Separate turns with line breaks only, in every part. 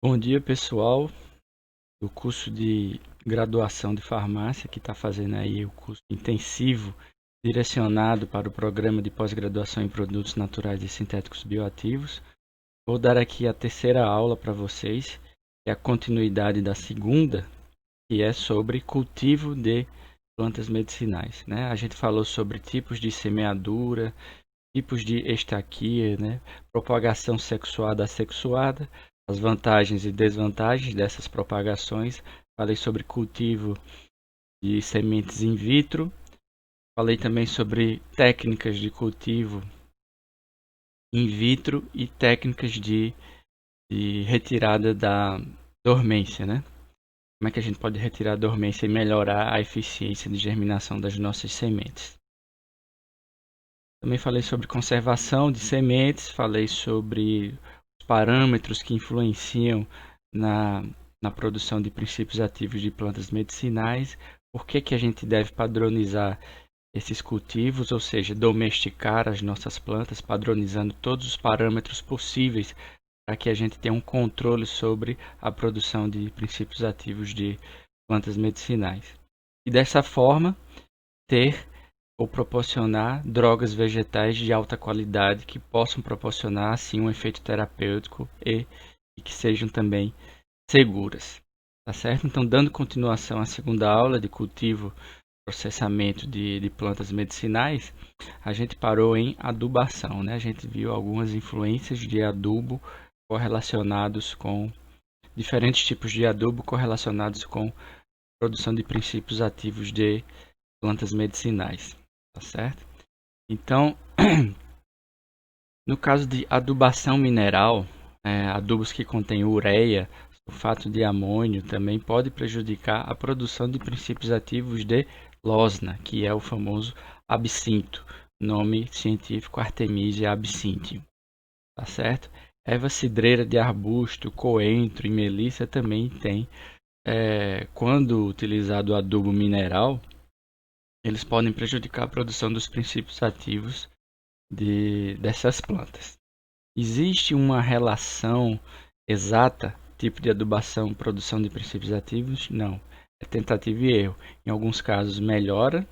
Bom dia, pessoal do curso de graduação de farmácia que está fazendo aí o curso intensivo direcionado para o programa de pós-graduação em produtos naturais e sintéticos bioativos. Vou dar aqui a terceira aula para vocês, que é a continuidade da segunda, que é sobre cultivo de plantas medicinais, né? A gente falou sobre tipos de semeadura, tipos de estaquia, né? Propagação sexuada assexuada, as vantagens e desvantagens dessas propagações. Falei sobre cultivo de sementes in vitro. Falei também sobre técnicas de cultivo in vitro e técnicas de retirada da dormência, né? Como é que a gente pode retirar a dormência e melhorar a eficiência de germinação das nossas sementes. Também falei sobre conservação de sementes, falei sobre os parâmetros que influenciam na produção de princípios ativos de plantas medicinais, por que a gente deve padronizar esses cultivos, ou seja, domesticar as nossas plantas, padronizando todos os parâmetros possíveis para que a gente tenha um controle sobre a produção de princípios ativos de plantas medicinais. E dessa forma, ter ou proporcionar drogas vegetais de alta qualidade que possam proporcionar assim um efeito terapêutico e que sejam também seguras, tá certo? Então, dando continuação à segunda aula de cultivo e processamento de plantas medicinais, a gente parou em adubação, né? A gente viu algumas influências de adubo correlacionados com diferentes tipos de adubo correlacionados com produção de princípios ativos de plantas medicinais, tá certo? Então, no caso de adubação mineral, adubos que contêm ureia, sulfato de amônio, também pode prejudicar a produção de princípios ativos de losna, que é o famoso absinto, nome científico Artemisia absinthium, tá certo? Erva cidreira de arbusto, coentro e melissa também tem, quando utilizado o adubo mineral, eles podem prejudicar a produção dos princípios ativos dessas plantas. Existe uma relação exata, tipo de adubação, produção de princípios ativos? Não. É tentativa e erro. Em alguns casos melhora,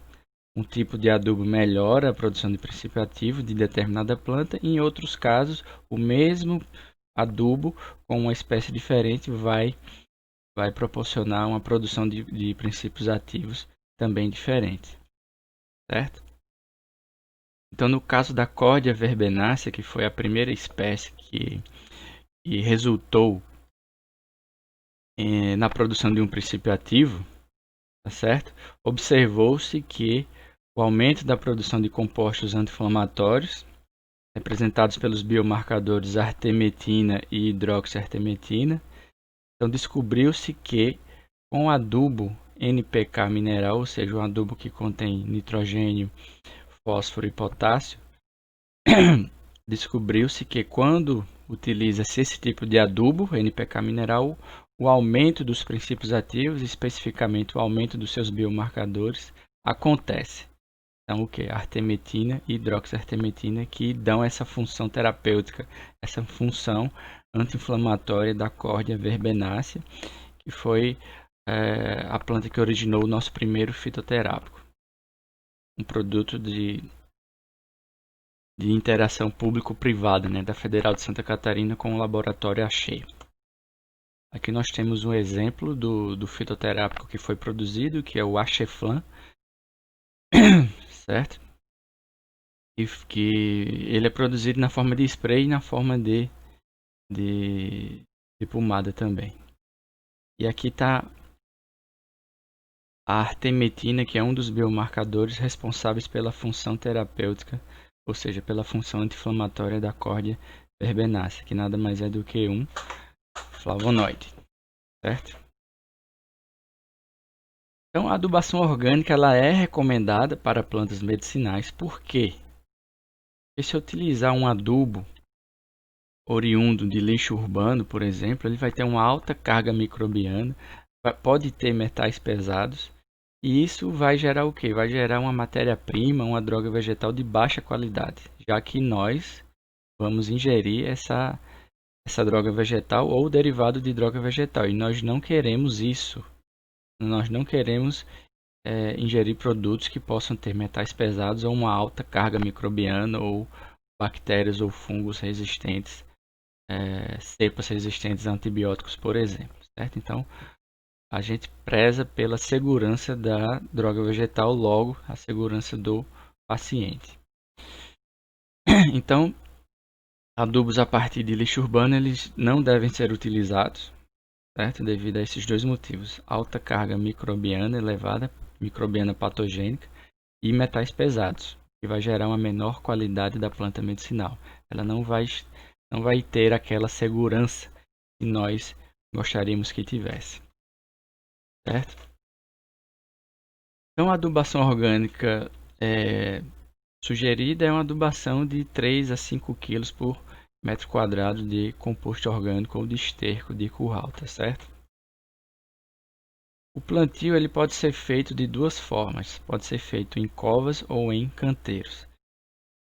um tipo de adubo melhora a produção de princípio ativo de determinada planta, em outros casos o mesmo adubo com uma espécie diferente vai proporcionar uma produção de princípios ativos também diferente, certo? Então, no caso da Cordia verbenácea, que foi a primeira espécie que resultou na produção de um princípio ativo, tá certo? Observou-se que o aumento da produção de compostos anti-inflamatórios, representados pelos biomarcadores artemetina e hidroxiartemetina, então descobriu-se que com adubo NPK mineral, ou seja, um adubo que contém nitrogênio, fósforo e potássio, descobriu-se que quando utiliza-se esse tipo de adubo, NPK mineral, o aumento dos princípios ativos, especificamente o aumento dos seus biomarcadores, acontece. Então, o que? Artemetina e hidroxiartemetina que dão essa função terapêutica, essa função anti-inflamatória da Cordia verbenácea, que foi a planta que originou o nosso primeiro fitoterápico. Um produto de interação público-privada, né, da Federal de Santa Catarina com o laboratório Achei. Aqui nós temos um exemplo do fitoterápico que foi produzido, que é o Acheflan, certo? E que ele é produzido na forma de spray e na forma de pomada também. E aqui está a artemetina, que é um dos biomarcadores responsáveis pela função terapêutica, ou seja, pela função anti-inflamatória da Cordia verbenácea, que nada mais é do que um flavonoide, certo? Então, a adubação orgânica ela é recomendada para plantas medicinais. Por quê? Porque se eu utilizar um adubo oriundo de lixo urbano, por exemplo, ele vai ter uma alta carga microbiana, pode ter metais pesados, e isso vai gerar o quê? Vai gerar uma matéria-prima, uma droga vegetal de baixa qualidade, já que nós vamos ingerir essa droga vegetal ou derivado de droga vegetal. E nós não queremos isso. Nós não queremos ingerir produtos que possam ter metais pesados ou uma alta carga microbiana ou bactérias ou fungos resistentes, cepas resistentes a antibióticos, por exemplo, certo? Então, a gente preza pela segurança da droga vegetal, logo a segurança do paciente. Então, adubos a partir de lixo urbano eles não devem ser utilizados, certo? Devido a esses dois motivos: alta carga microbiana elevada, microbiana patogênica, e metais pesados, que vai gerar uma menor qualidade da planta medicinal. Ela não vai ter aquela segurança que nós gostaríamos que tivesse, certo? Então, a adubação orgânica sugerida é uma adubação de 3 a 5 kg por metro quadrado de composto orgânico ou de esterco de curral, tá certo? O plantio ele pode ser feito de duas formas, pode ser feito em covas ou em canteiros.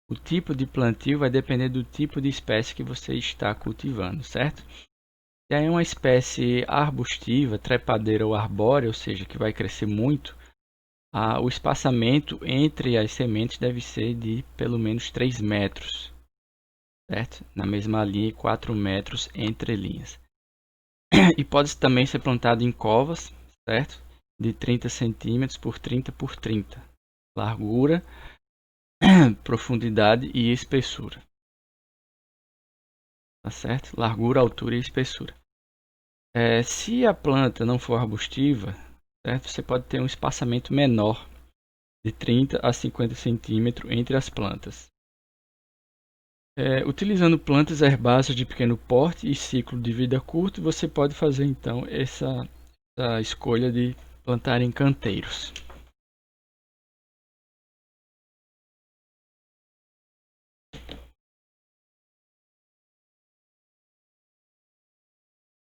O tipo de plantio vai depender do tipo de espécie que você está cultivando, certo? Se é uma espécie arbustiva, trepadeira ou arbórea, ou seja, que vai crescer muito, o espaçamento entre as sementes deve ser de pelo menos 3 metros, certo? Na mesma linha e 4 metros entre linhas. E pode também ser plantado em covas, certo? De 30 centímetros por 30 por 30. Largura, profundidade e espessura. Tá certo? Largura, altura e espessura. Se a planta não for arbustiva, certo? Você pode ter um espaçamento menor, de 30 a 50 centímetros entre as plantas. Utilizando plantas herbáceas de pequeno porte e ciclo de vida curto, você pode fazer então essa escolha de plantar em canteiros.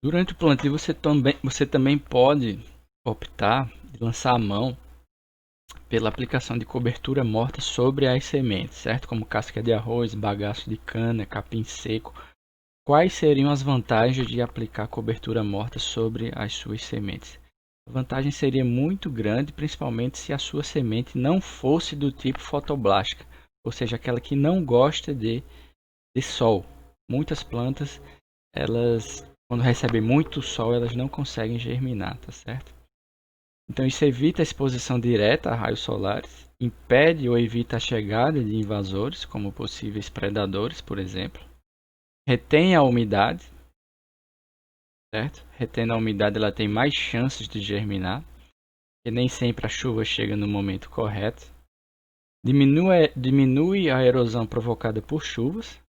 Durante o plantio você também pode optar de lançar a mão pela aplicação de cobertura morta sobre as sementes, certo? Como casca de arroz, bagaço de cana, capim seco. Quais seriam as vantagens de aplicar cobertura morta sobre as suas sementes? A vantagem seria muito grande, principalmente se a sua semente não fosse do tipo fotoblástica, ou seja, aquela que não gosta de sol. Muitas plantas, elas, quando recebem muito sol, elas não conseguem germinar, tá certo? Então isso evita a exposição direta a raios solares, impede ou evita a chegada de invasores, como possíveis predadores, por exemplo. Retém a umidade, certo? Retendo a umidade, ela tem mais chances de germinar, porque nem sempre a chuva chega no momento correto. Diminui a erosão provocada por chuvas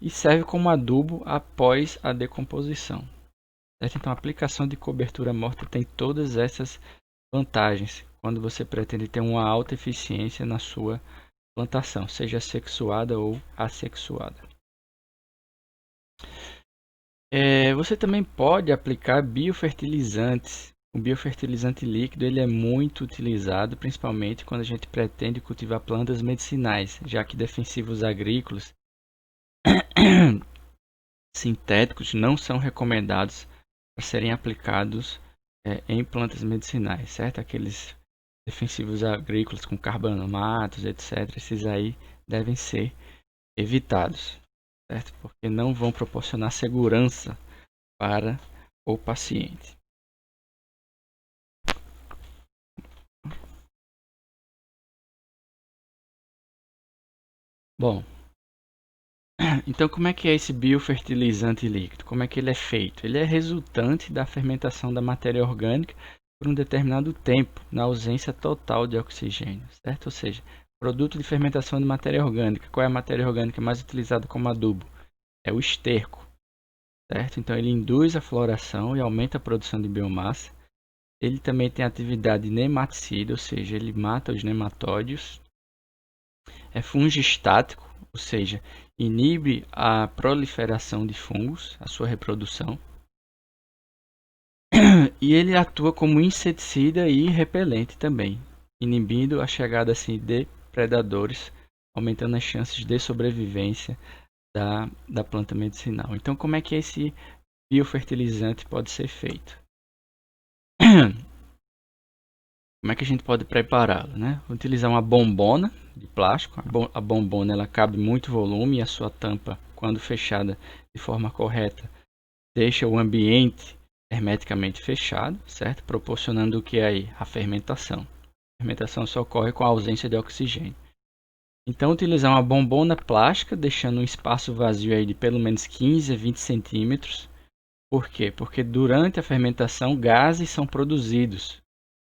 e serve como adubo após a decomposição. Certo? Então, a aplicação de cobertura morta tem todas essas vantagens quando você pretende ter uma alta eficiência na sua plantação, seja sexuada ou assexuada. Você também pode aplicar biofertilizantes. O biofertilizante líquido ele é muito utilizado, principalmente quando a gente pretende cultivar plantas medicinais, já que defensivos agrícolas sintéticos não são recomendados para serem aplicados em plantas medicinais, certo? Aqueles defensivos agrícolas com carbamatos, etc. Esses aí devem ser evitados, certo? Porque não vão proporcionar segurança para o paciente. Bom, então como é que é esse biofertilizante líquido? Como é que ele é feito? Ele é resultante da fermentação da matéria orgânica por um determinado tempo, na ausência total de oxigênio, certo? Ou seja, produto de fermentação de matéria orgânica. Qual é a matéria orgânica mais utilizada como adubo? É o esterco, certo? Então ele induz a floração e aumenta a produção de biomassa. Ele também tem atividade nematicida, ou seja, ele mata os nematóides. É fungistático, ou seja, inibe a proliferação de fungos, a sua reprodução. E ele atua como inseticida e repelente também, inibindo a chegada assim, de predadores, aumentando as chances de sobrevivência da planta medicinal. Então, como é que esse biofertilizante pode ser feito? Como é que a gente pode prepará-lo, né? Utilizar uma bombona de plástico. A bombona ela cabe muito volume e a sua tampa, quando fechada de forma correta, deixa o ambiente hermeticamente fechado, certo? Proporcionando o que é aí? A fermentação. A fermentação só ocorre com a ausência de oxigênio. Então, utilizar uma bombona plástica, deixando um espaço vazio aí de pelo menos 15 a 20 centímetros. Por quê? Porque durante a fermentação, gases são produzidos.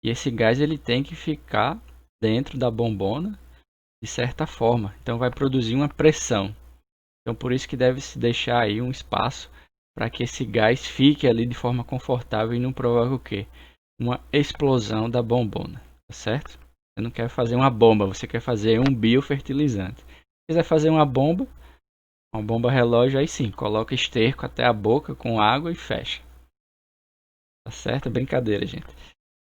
E esse gás ele tem que ficar dentro da bombona de certa forma. Então, vai produzir uma pressão. Então, por isso que deve se deixar aí um espaço para que esse gás fique ali de forma confortável e não provoque o quê? Uma explosão da bombona, tá certo? Você não quer fazer uma bomba, você quer fazer um biofertilizante. Se quiser fazer uma bomba relógio, aí sim, coloca esterco até a boca com água e fecha. Tá certo? Brincadeira, gente.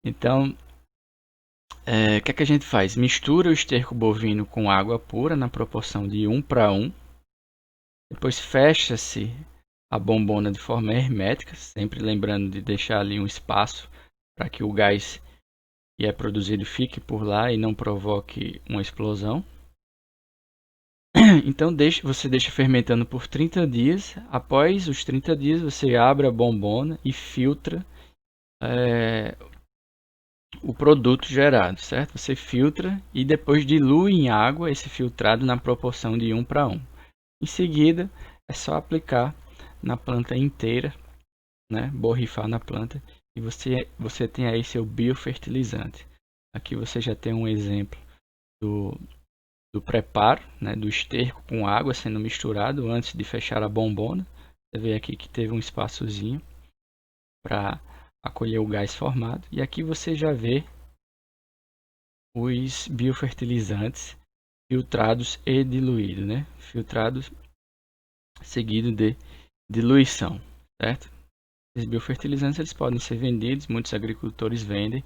Então, o que é que a gente faz? Mistura o esterco bovino com água pura na proporção de 1:1. Depois fecha-se a bombona de forma hermética, sempre lembrando de deixar ali um espaço para que o gás que é produzido fique por lá e não provoque uma explosão. Então você deixa fermentando por 30 dias. Após os 30 dias você abre a bombona e filtra o produto gerado, certo? Você filtra e depois dilui em água esse filtrado na proporção de 1:1. Em seguida é só aplicar na planta inteira, né? Borrifar na planta e você tem aí seu biofertilizante. Aqui você já tem um exemplo do preparo, né, do esterco com água sendo misturado antes de fechar a bombona. Você vê aqui que teve um espaçozinho para acolher o gás formado. E aqui você já vê os biofertilizantes filtrados e diluídos, né? Filtrados seguido de diluição, certo? Esses biofertilizantes eles podem ser vendidos, muitos agricultores vendem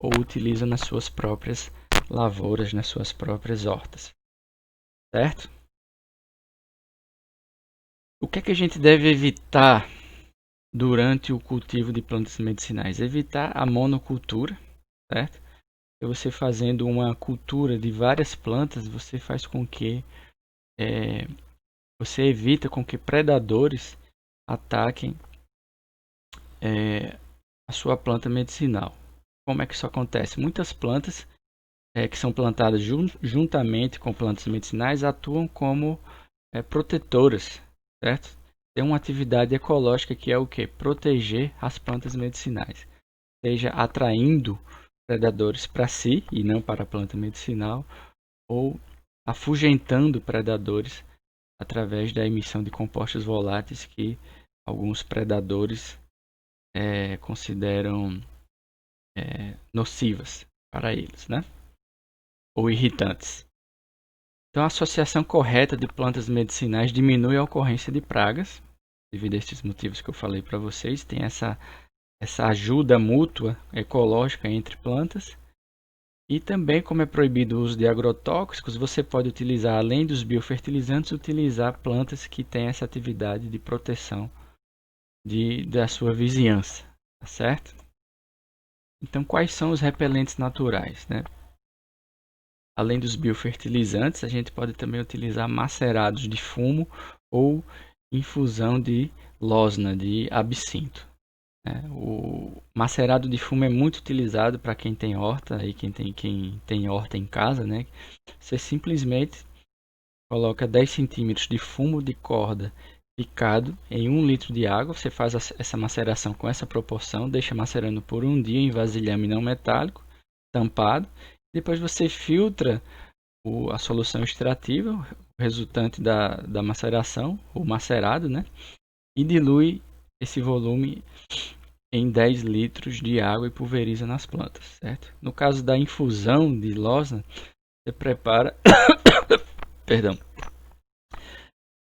ou utilizam nas suas próprias lavouras, nas suas próprias hortas, certo? O que é que a gente deve evitar durante o cultivo de plantas medicinais? Evitar a monocultura, certo? E você fazendo uma cultura de várias plantas, você faz com que você evita com que predadores ataquem a sua planta medicinal. Como é que isso acontece? Muitas plantas que são plantadas juntamente com plantas medicinais atuam como protetoras, certo? Tem uma atividade ecológica que é o que? Proteger as plantas medicinais, seja atraindo predadores para si e não para a planta medicinal, ou afugentando predadores através da emissão de compostos voláteis que alguns predadores consideram nocivas para eles, né? Ou irritantes. Então, a associação correta de plantas medicinais diminui a ocorrência de pragas, devido a esses motivos que eu falei para vocês. Tem essa ajuda mútua ecológica entre plantas. E também, como é proibido o uso de agrotóxicos, você pode utilizar, além dos biofertilizantes, utilizar plantas que têm essa atividade de proteção da sua vizinhança, tá certo? Então, quais são os repelentes naturais, né? Além dos biofertilizantes, a gente pode também utilizar macerados de fumo ou infusão de losna, de absinto. O macerado de fumo é muito utilizado para quem tem horta, e quem tem horta em casa, né? Você simplesmente coloca 10 centímetros de fumo de corda picado em 1 litro de água. Você faz essa maceração com essa proporção, deixa macerando por 1 dia em vasilhame não metálico, tampado. Depois você filtra a solução extrativa, o resultante da maceração, o macerado, né? E dilui esse volume em 10 litros de água e pulveriza nas plantas, certo? No caso da infusão de losna, você prepara perdão,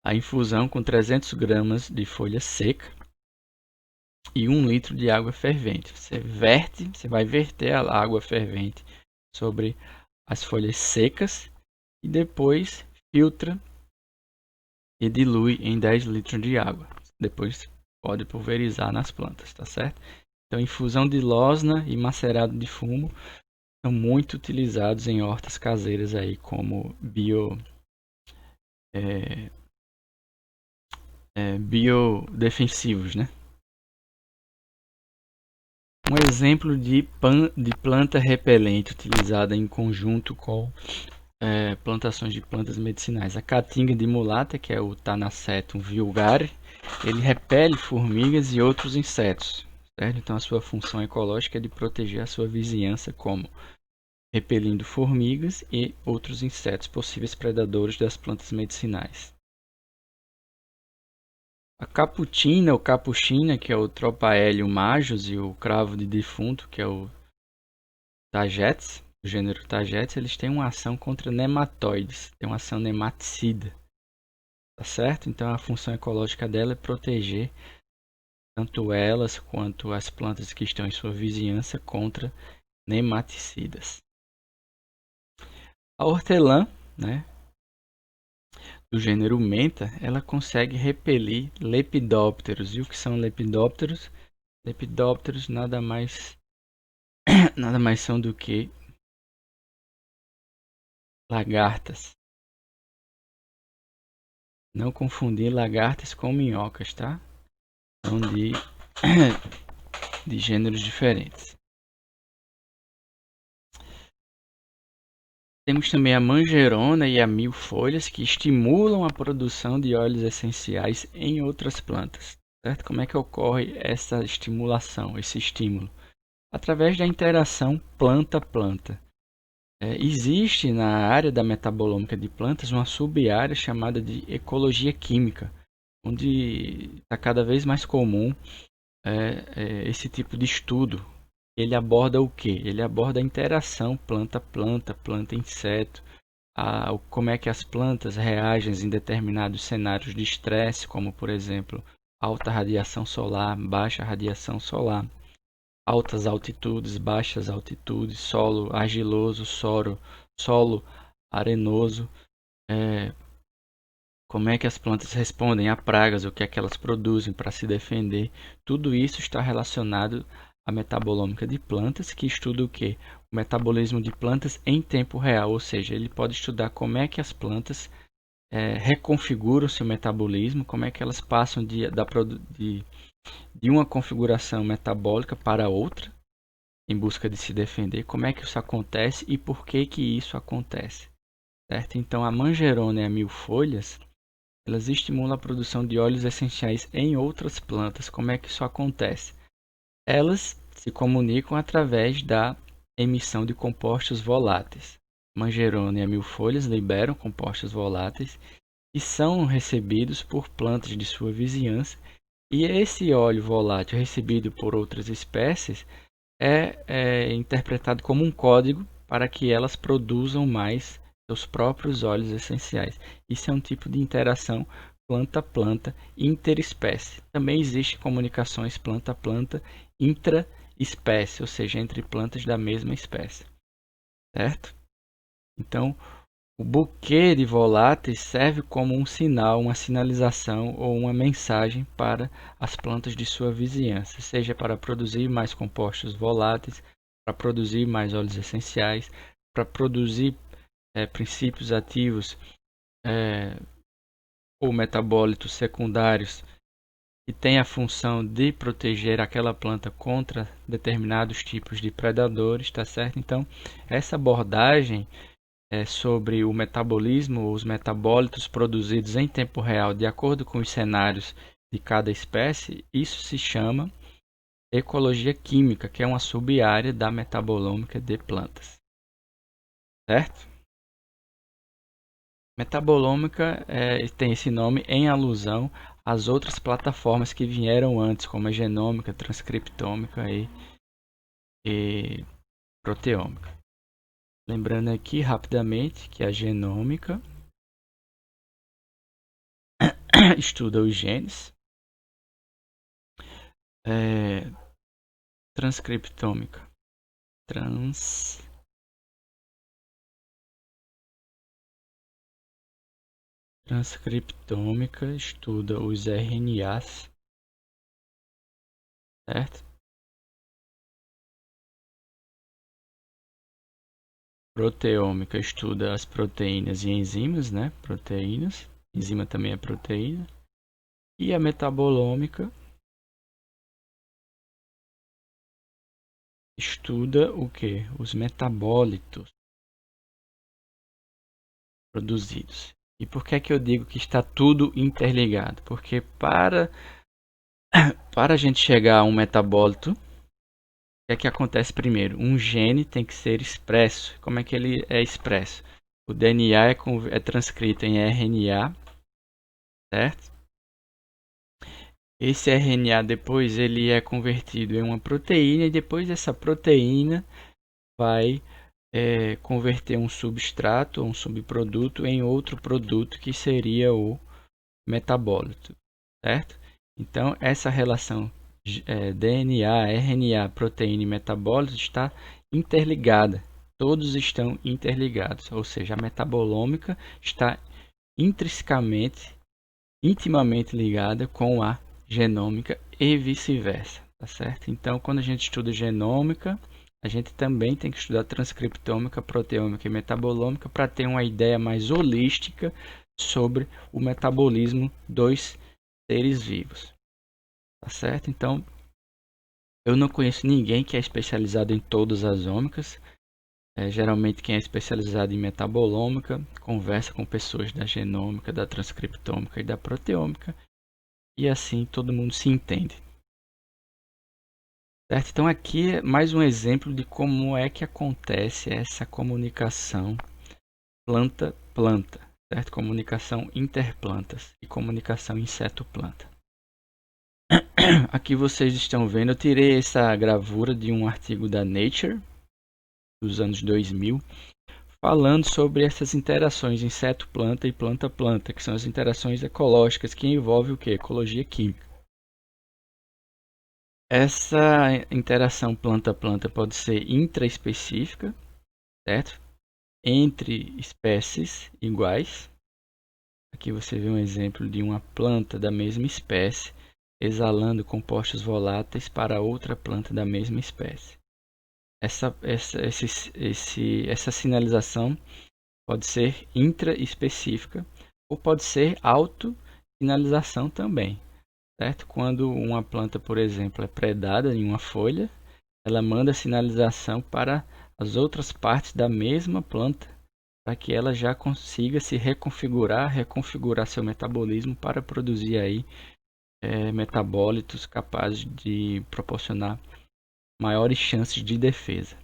a infusão com 300 gramas de folha seca e 1 litro de água fervente. Você vai verter a água fervente sobre as folhas secas e depois filtra e dilui em 10 litros de água. Depois pode pulverizar nas plantas, tá certo? Então, infusão de losna e macerado de fumo são muito utilizados em hortas caseiras aí como biodefensivos, né? Um exemplo de planta repelente utilizada em conjunto com plantações de plantas medicinais. A caatinga de mulata, que é o Tanacetum vulgare, ele repele formigas e outros insetos, certo? Então a sua função ecológica é de proteger a sua vizinhança, como repelindo formigas e outros insetos possíveis predadores das plantas medicinais. A caputina ou capuchina, que é o Tropaelium majus, e o cravo de defunto, que é o Tagetes, o gênero Tagetes, eles têm uma ação contra nematóides, tem uma ação nematicida, tá certo? Então a função ecológica dela é proteger tanto elas quanto as plantas que estão em sua vizinhança contra nematicidas. A hortelã, né, do gênero Mentha, ela consegue repelir lepidópteros. E o que são lepidópteros? Lepidópteros nada mais são do que lagartas. Não confundir lagartas com minhocas, tá? São de gêneros diferentes. Temos também a manjerona e a mil-folhas, que estimulam a produção de óleos essenciais em outras plantas. Certo? Como é que ocorre essa estimulação, esse estímulo? Através da interação planta-planta. Existe na área da metabolômica de plantas uma sub-área chamada de ecologia química, onde está cada vez mais comum esse tipo de estudo. Ele aborda o que? Ele aborda a interação planta-planta, planta-inseto, como é que as plantas reagem em determinados cenários de estresse, como por exemplo, alta radiação solar, baixa radiação solar, altas altitudes, baixas altitudes, solo argiloso, solo arenoso, como é que as plantas respondem a pragas, o que é que elas produzem para se defender. Tudo isso está relacionado à metabolômica de plantas, que estuda o quê? O metabolismo de plantas em tempo real, ou seja, ele pode estudar como é que as plantas reconfiguram seu metabolismo, como é que elas passam de uma configuração metabólica para outra, em busca de se defender, como é que isso acontece e por que que isso acontece, certo? Então a manjerona e a mil-folhas, elas estimulam a produção de óleos essenciais em outras plantas. Como é que isso acontece? Elas se comunicam através da emissão de compostos voláteis. Manjerona e a mil-folhas liberam compostos voláteis e são recebidos por plantas de sua vizinhança, e esse óleo volátil recebido por outras espécies é interpretado como um código para que elas produzam mais seus próprios óleos essenciais. Isso é um tipo de interação planta-planta interespécie. Também existe comunicações planta-planta intraespécie, ou seja, entre plantas da mesma espécie, certo? Então, o buquê de voláteis serve como um sinal, uma sinalização ou uma mensagem para as plantas de sua vizinhança, seja para produzir mais compostos voláteis, para produzir mais óleos essenciais, para produzir princípios ativos ou metabólitos secundários que têm a função de proteger aquela planta contra determinados tipos de predadores, tá certo? Então, essa abordagem sobre o metabolismo, os metabólitos produzidos em tempo real de acordo com os cenários de cada espécie, isso se chama ecologia química, que é uma sub-área da metabolômica de plantas, certo? Metabolômica tem esse nome em alusão às outras plataformas que vieram antes, como a genômica, transcriptômica e proteômica. Lembrando aqui rapidamente que a genômica estuda os genes, transcriptômica transcrição, Transcriptômica estuda os RNAs, certo? Proteômica estuda as proteínas e enzimas, né? Proteínas, enzima também é proteína. E a metabolômica estuda o que? Os metabólitos produzidos. E por que é que eu digo que está tudo interligado? Porque para a gente chegar a um metabólito, o que é que acontece primeiro? Um gene tem que ser expresso. Como é que ele é expresso? O DNA é transcrito em RNA, certo? Esse RNA depois ele é convertido em uma proteína e depois essa proteína vai converter um substrato ou um subproduto em outro produto que seria o metabólito, certo? Então essa relação DNA, RNA, proteína e metabólito está interligada. Todos estão interligados, ou seja, a metabolômica está intrinsecamente, intimamente ligada com a genômica e vice-versa, tá certo? Então, quando a gente estuda genômica, a gente também tem que estudar transcriptômica, proteômica e metabolômica para ter uma ideia mais holística sobre o metabolismo dos seres vivos, tá certo? Então, eu não conheço ninguém que é especializado em todas as ômicas. Geralmente quem é especializado em metabolômica conversa com pessoas da genômica, da transcriptômica e da proteômica, e assim todo mundo se entende. Certo? Então aqui é mais um exemplo de como é que acontece essa comunicação planta-planta, certo? Comunicação interplantas e comunicação inseto-planta. Aqui vocês estão vendo, eu tirei essa gravura de um artigo da Nature dos anos 2000, falando sobre essas interações inseto-planta e planta-planta, que são as interações ecológicas que envolvem o que? Ecologia química. Essa interação planta-planta pode ser intraespecífica, certo? Entre espécies iguais. Aqui você vê um exemplo de uma planta da mesma espécie exalando compostos voláteis para outra planta da mesma espécie. Essa sinalização pode ser intraespecífica ou pode ser auto-sinalização também, certo? Quando uma planta, por exemplo, é predada em uma folha, ela manda sinalização para as outras partes da mesma planta, para que ela já consiga se reconfigurar seu metabolismo para produzir aí metabólitos capazes de proporcionar maiores chances de defesa.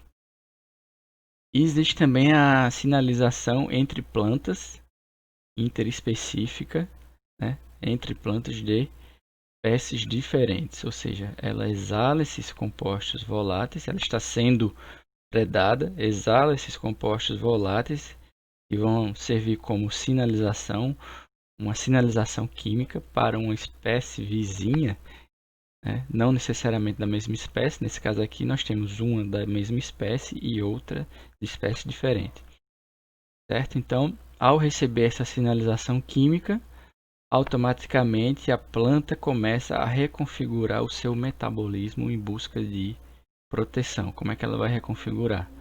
E existe também a sinalização entre plantas interespecífica, né, entre plantas de espécies diferentes, ou seja, ela exala esses compostos voláteis, ela está sendo predada, exala esses compostos voláteis que vão servir como sinalização, uma sinalização química para uma espécie vizinha, né? Não necessariamente da mesma espécie. Nesse caso aqui nós temos uma da mesma espécie e outra de espécie diferente, certo? Então, ao receber essa sinalização química, automaticamente a planta começa a reconfigurar o seu metabolismo em busca de proteção. Como é que ela vai reconfigurar?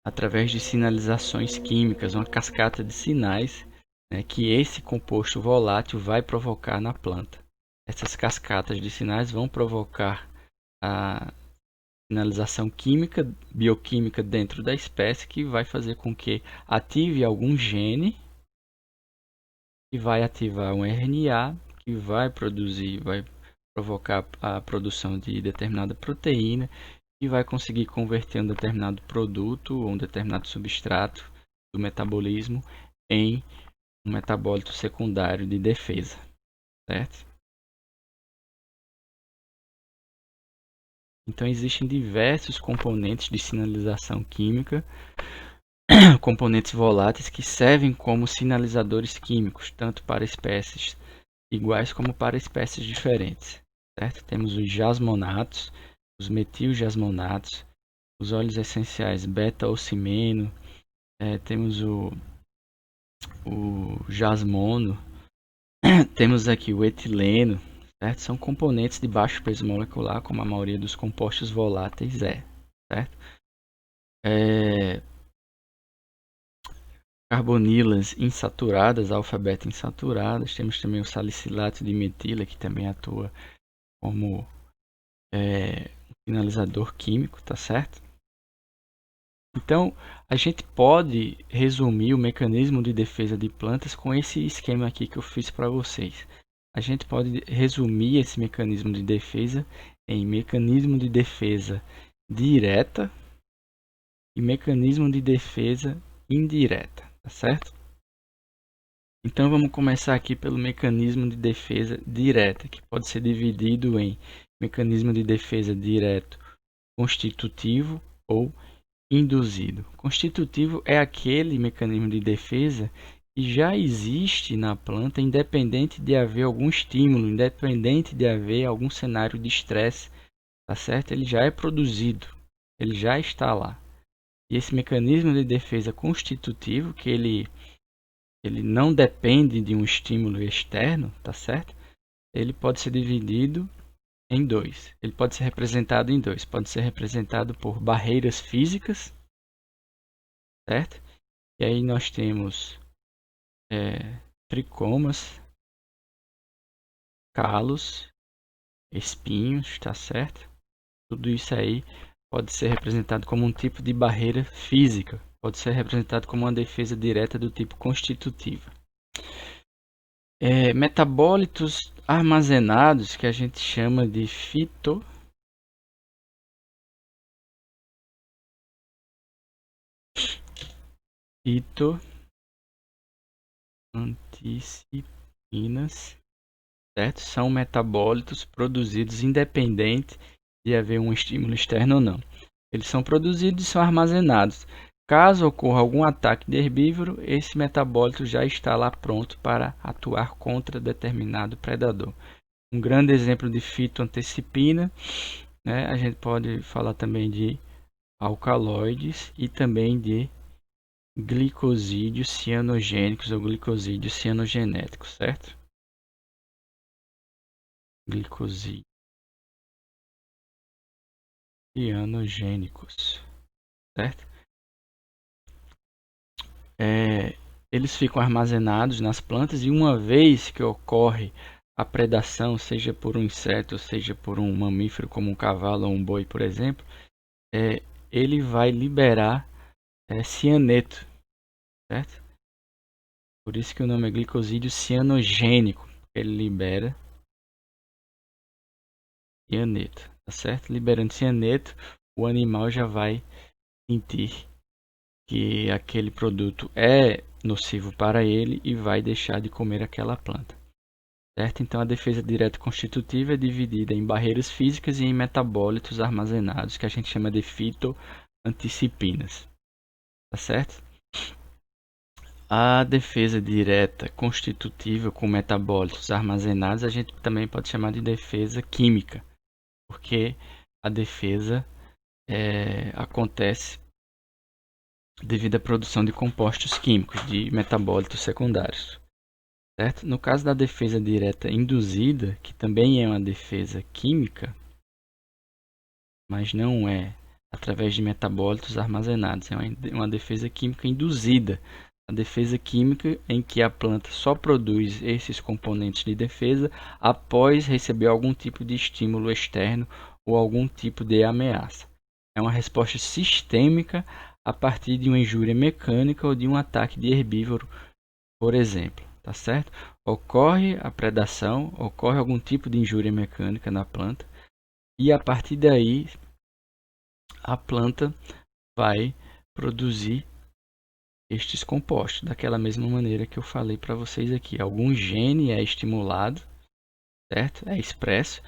Através de sinalizações químicas, uma cascata de sinais, né, que esse composto volátil vai provocar na planta. Essas cascatas de sinais vão provocar a sinalização química, bioquímica dentro da espécie, que vai fazer com que ative algum gene, que vai ativar um RNA, que vai provocar a produção de determinada proteína, e vai conseguir converter um determinado produto ou um determinado substrato do metabolismo em um metabólito secundário de defesa, certo? Então existem diversos componentes de sinalização química, componentes voláteis que servem como sinalizadores químicos, tanto para espécies iguais como para espécies diferentes, certo? Temos os jasmonatos, os metil-jasmonatos, os óleos essenciais beta-ocimeno, temos o jasmono, temos aqui o etileno, certo? São componentes de baixo peso molecular, como a maioria dos compostos voláteis é, certo? Carbonilas insaturadas, alfa-beta insaturadas. Temos também o salicilato de metila, que também atua como finalizador químico, tá certo? Então, a gente pode resumir o mecanismo de defesa de plantas com esse esquema aqui que eu fiz para vocês. A gente pode resumir esse mecanismo de defesa em mecanismo de defesa direta e mecanismo de defesa indireta, tá certo? Então vamos começar aqui pelo mecanismo de defesa direta, que pode ser dividido em mecanismo de defesa direto constitutivo ou induzido. Constitutivo é aquele mecanismo de defesa que já existe na planta, independente de haver algum estímulo, independente de haver algum cenário de estresse, tá certo? Ele já é produzido, ele já está lá. E esse mecanismo de defesa constitutivo, que ele não depende de um estímulo externo, tá certo? Ele pode ser dividido em dois. Ele pode ser representado em dois. Pode ser representado por barreiras físicas, certo? E aí nós temos tricomas, calos, espinhos, tá certo? Tudo isso aí pode ser representado como um tipo de barreira física. Pode ser representado como uma defesa direta do tipo constitutiva. Metabólitos armazenados, que a gente chama de fitoanticipinas, certo? São metabólitos produzidos independente de haver um estímulo externo ou não. Eles são produzidos e são armazenados. Caso ocorra algum ataque de herbívoro, esse metabólito já está lá pronto para atuar contra determinado predador. Um grande exemplo de fitoantecipina, né? A gente pode falar também de alcaloides e também de glicosídeos cianogênicos ou glicosídeos cianogenéticos, certo? Glicosídeos cianogênicos, certo? Eles ficam armazenados nas plantas e uma vez que ocorre a predação, seja por um inseto, seja por um mamífero como um cavalo ou um boi, por exemplo, ele vai liberar cianeto, certo? Por isso que o nome é glicosídeo cianogênico, ele libera cianeto, tá certo? Liberando cianeto, o animal já vai sentir que aquele produto é nocivo para ele e vai deixar de comer aquela planta, certo? Então a defesa direta constitutiva é dividida em barreiras físicas e em metabólitos armazenados, que a gente chama de fitoanticipinas, tá certo? A defesa direta constitutiva com metabólitos armazenados a gente também pode chamar de defesa química, porque a defesa acontece devido à produção de compostos químicos, de metabólitos secundários, certo? No caso da defesa direta induzida, que também é uma defesa química, mas não é através de metabólitos armazenados, é uma defesa química induzida. A defesa química em que a planta só produz esses componentes de defesa após receber algum tipo de estímulo externo ou algum tipo de ameaça. É uma resposta sistêmica a partir de uma injúria mecânica ou de um ataque de herbívoro, por exemplo, tá certo? Ocorre a predação, ocorre algum tipo de injúria mecânica na planta e a partir daí a planta vai produzir estes compostos daquela mesma maneira que eu falei para vocês aqui. Algum gene é estimulado, certo? É expresso,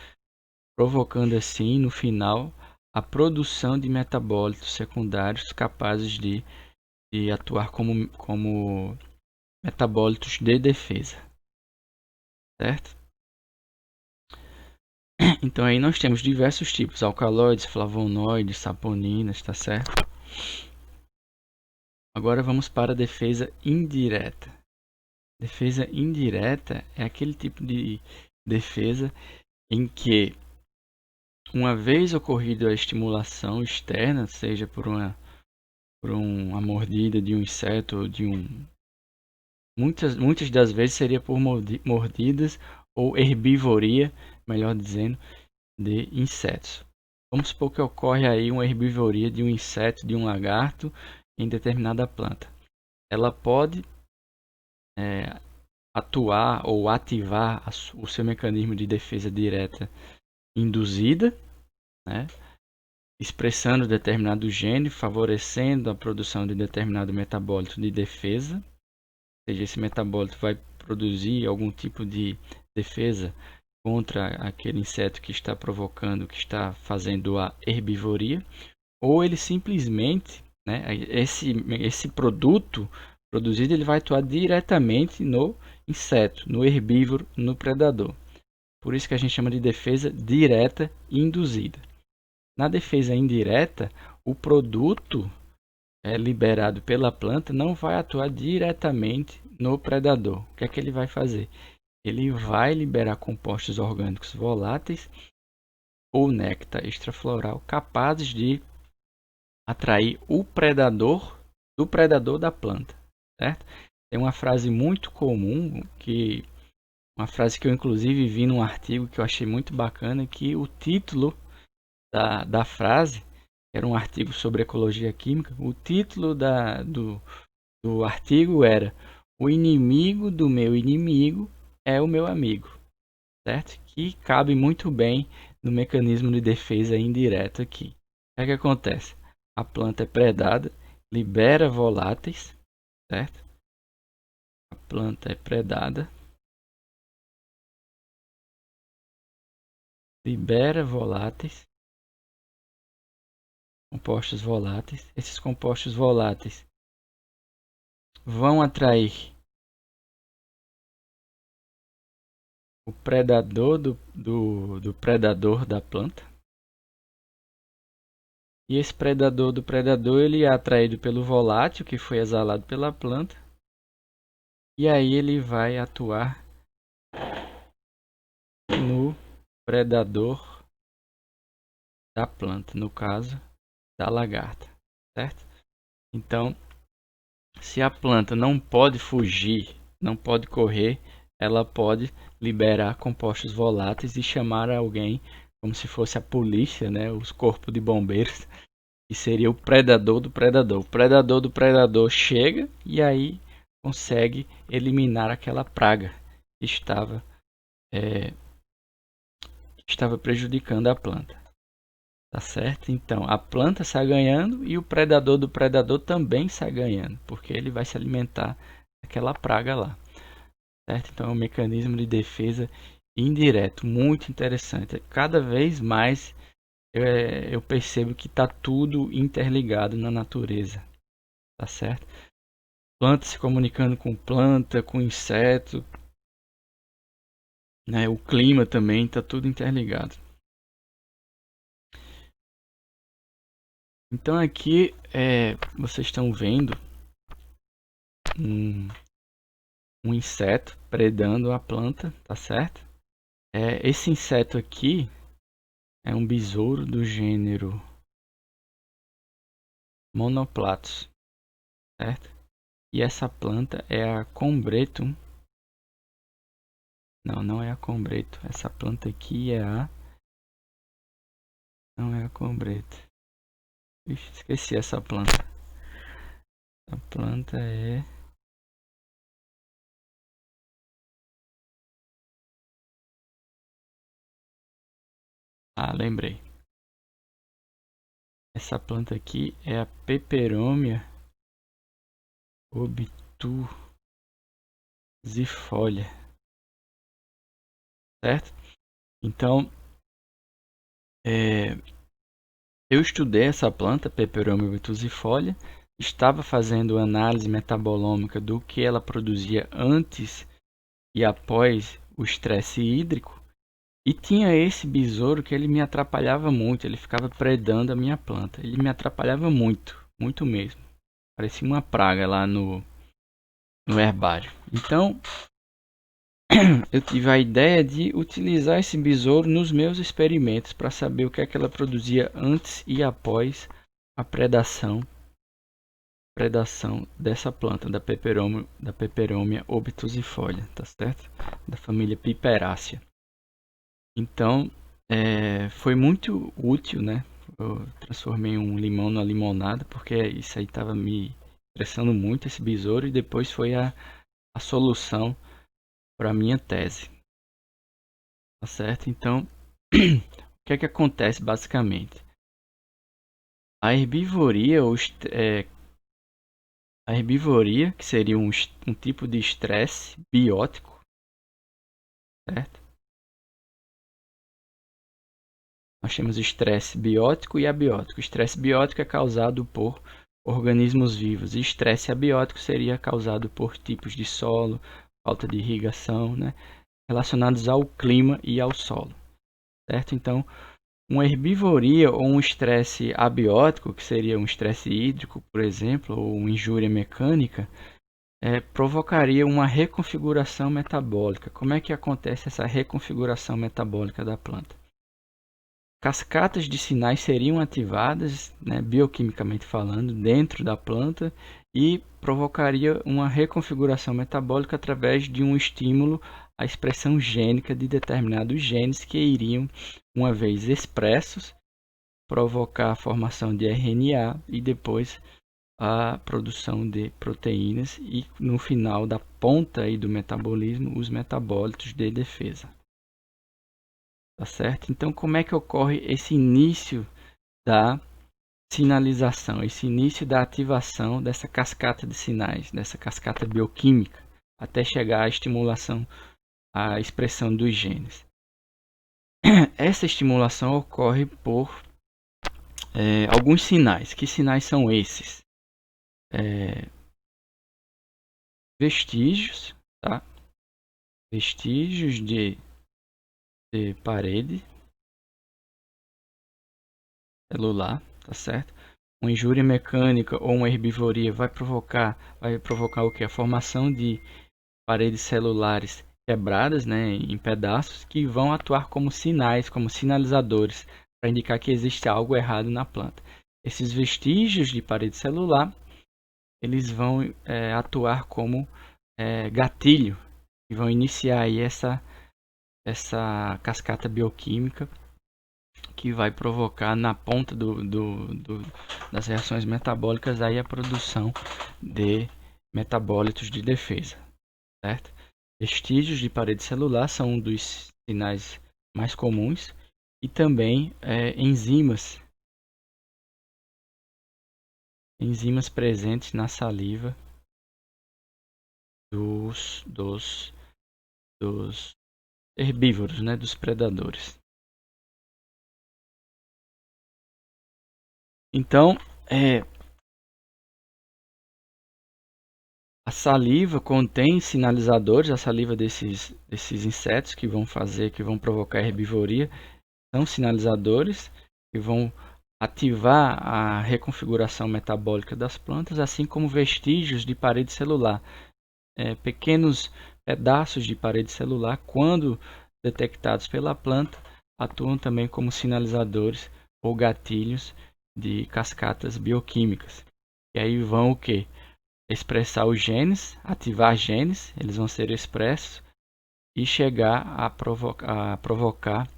provocando assim no final a produção de metabólitos secundários capazes de atuar como metabólitos de defesa, certo? Então aí nós temos diversos tipos: alcaloides, flavonoides, saponinas, tá certo? Agora vamos para a defesa indireta. Defesa indireta é aquele tipo de defesa em que, uma vez ocorrida a estimulação externa, seja por uma mordida de um inseto ou muitas das vezes seria por mordidas ou herbivoria, melhor dizendo, de insetos. Vamos supor que ocorre aí uma herbivoria de um inseto, de um lagarto em determinada planta. Ela pode atuar ou ativar o seu mecanismo de defesa direta induzida, né, expressando determinado gene, favorecendo a produção de determinado metabólito de defesa. Ou seja, esse metabólito vai produzir algum tipo de defesa contra aquele inseto que está provocando, que está fazendo a herbivoria, ou ele simplesmente, né, esse produto produzido, ele vai atuar diretamente no inseto, no herbívoro, no predador. Por isso que a gente chama de defesa direta induzida. Na defesa indireta, o produto liberado pela planta não vai atuar diretamente no predador. O que é que ele vai fazer? Ele vai liberar compostos orgânicos voláteis ou néctar extrafloral capazes de atrair o predador do predador da planta, certo? Tem uma frase muito comum, uma frase que eu inclusive vi num artigo que eu achei muito bacana, que o título da frase era um artigo sobre ecologia química. O título do artigo era: "O inimigo do meu inimigo é o meu amigo", certo? Que cabe muito bem no mecanismo de defesa indireta aqui. O que acontece? A planta é predada, libera voláteis, certo? A planta é predada, libera voláteis, compostos voláteis. Esses compostos voláteis vão atrair o predador do predador da planta. E esse predador do predador, ele é atraído pelo volátil que foi exalado pela planta. E aí ele vai atuar no predador da planta, no caso da lagarta, certo? Então, se a planta não pode fugir, não pode correr, ela pode liberar compostos voláteis e chamar alguém, como se fosse a polícia, né, os corpos de bombeiros, que seria o predador do predador. O predador do predador chega e aí consegue eliminar aquela praga que estava prejudicando a planta. Tá certo? Então, a planta sai ganhando e o predador do predador também sai ganhando, porque ele vai se alimentar daquela praga lá. Certo? Então, é um mecanismo de defesa indireto, muito interessante. Cada vez mais eu percebo que está tudo interligado na natureza. Tá certo? Planta se comunicando com planta, com inseto, né? O clima também está tudo interligado. Então aqui vocês estão vendo um inseto predando a planta, tá certo? Esse inseto aqui é um besouro do gênero Monoplatus, certo? E essa planta é a Combretum. Não é a Combretum. Essa planta aqui não é a Combretum. Ixi, esqueci essa planta. A planta é... Ah, lembrei. Essa planta aqui é a Peperomia obtusifolia, certo? Então, eu estudei essa planta, Peperomia obtusifolia, estava fazendo análise metabolômica do que ela produzia antes e após o estresse hídrico, e tinha esse besouro que ele me atrapalhava muito, ele ficava predando a minha planta, ele me atrapalhava muito, muito mesmo. Parecia uma praga lá no no herbário. Então, eu tive a ideia de utilizar esse besouro nos meus experimentos para saber o que é que ela produzia antes e após a predação dessa planta, da Peperomia obtusifolia, tá certo? Da família Piperácea. Então, foi muito útil, né? Eu transformei um limão na limonada, porque isso aí estava me estressando muito, esse besouro, e depois foi a solução para a minha tese. Tá certo? Então, o que é que acontece basicamente? A herbivoria, que seria um tipo de estresse biótico, certo? Nós temos estresse biótico e abiótico. O estresse biótico é causado por organismos vivos. E estresse abiótico seria causado por tipos de solo, falta de irrigação, né? Relacionados ao clima e ao solo, certo? Então, uma herbivoria ou um estresse abiótico, que seria um estresse hídrico, por exemplo, ou uma injúria mecânica, provocaria uma reconfiguração metabólica. Como é que acontece essa reconfiguração metabólica da planta? Cascatas de sinais seriam ativadas, né, bioquimicamente falando, dentro da planta e provocaria uma reconfiguração metabólica através de um estímulo à expressão gênica de determinados genes que iriam, uma vez expressos, provocar a formação de RNA e depois a produção de proteínas e, no final da ponta aí do metabolismo, os metabólitos de defesa. Tá certo? Então, como é que ocorre esse início da sinalização, esse início da ativação dessa cascata de sinais, dessa cascata bioquímica, até chegar à estimulação, à expressão dos genes? Essa estimulação ocorre por alguns sinais. Que sinais são esses? Vestígios, tá? Vestígios de parede celular, tá certo? Uma injúria mecânica ou uma herbivoria vai provocar o que? A formação de paredes celulares quebradas, né, em pedaços, que vão atuar como sinais, como sinalizadores, para indicar que existe algo errado na planta. Esses vestígios de parede celular, eles vão atuar como gatilho, e vão iniciar aí essa cascata bioquímica que vai provocar na ponta das reações metabólicas aí a produção de metabólitos de defesa, certo? Vestígios de parede celular são um dos sinais mais comuns e também enzimas presentes na saliva dos herbívoros, né, dos predadores. Então, a saliva contém sinalizadores, a saliva desses insetos que vão provocar herbivoria, são sinalizadores que vão ativar a reconfiguração metabólica das plantas, assim como vestígios de parede celular. Pequenos pedaços de parede celular, quando detectados pela planta, atuam também como sinalizadores ou gatilhos de cascatas bioquímicas. E aí vão o quê? Expressar os genes, ativar genes, eles vão ser expressos e chegar a provocar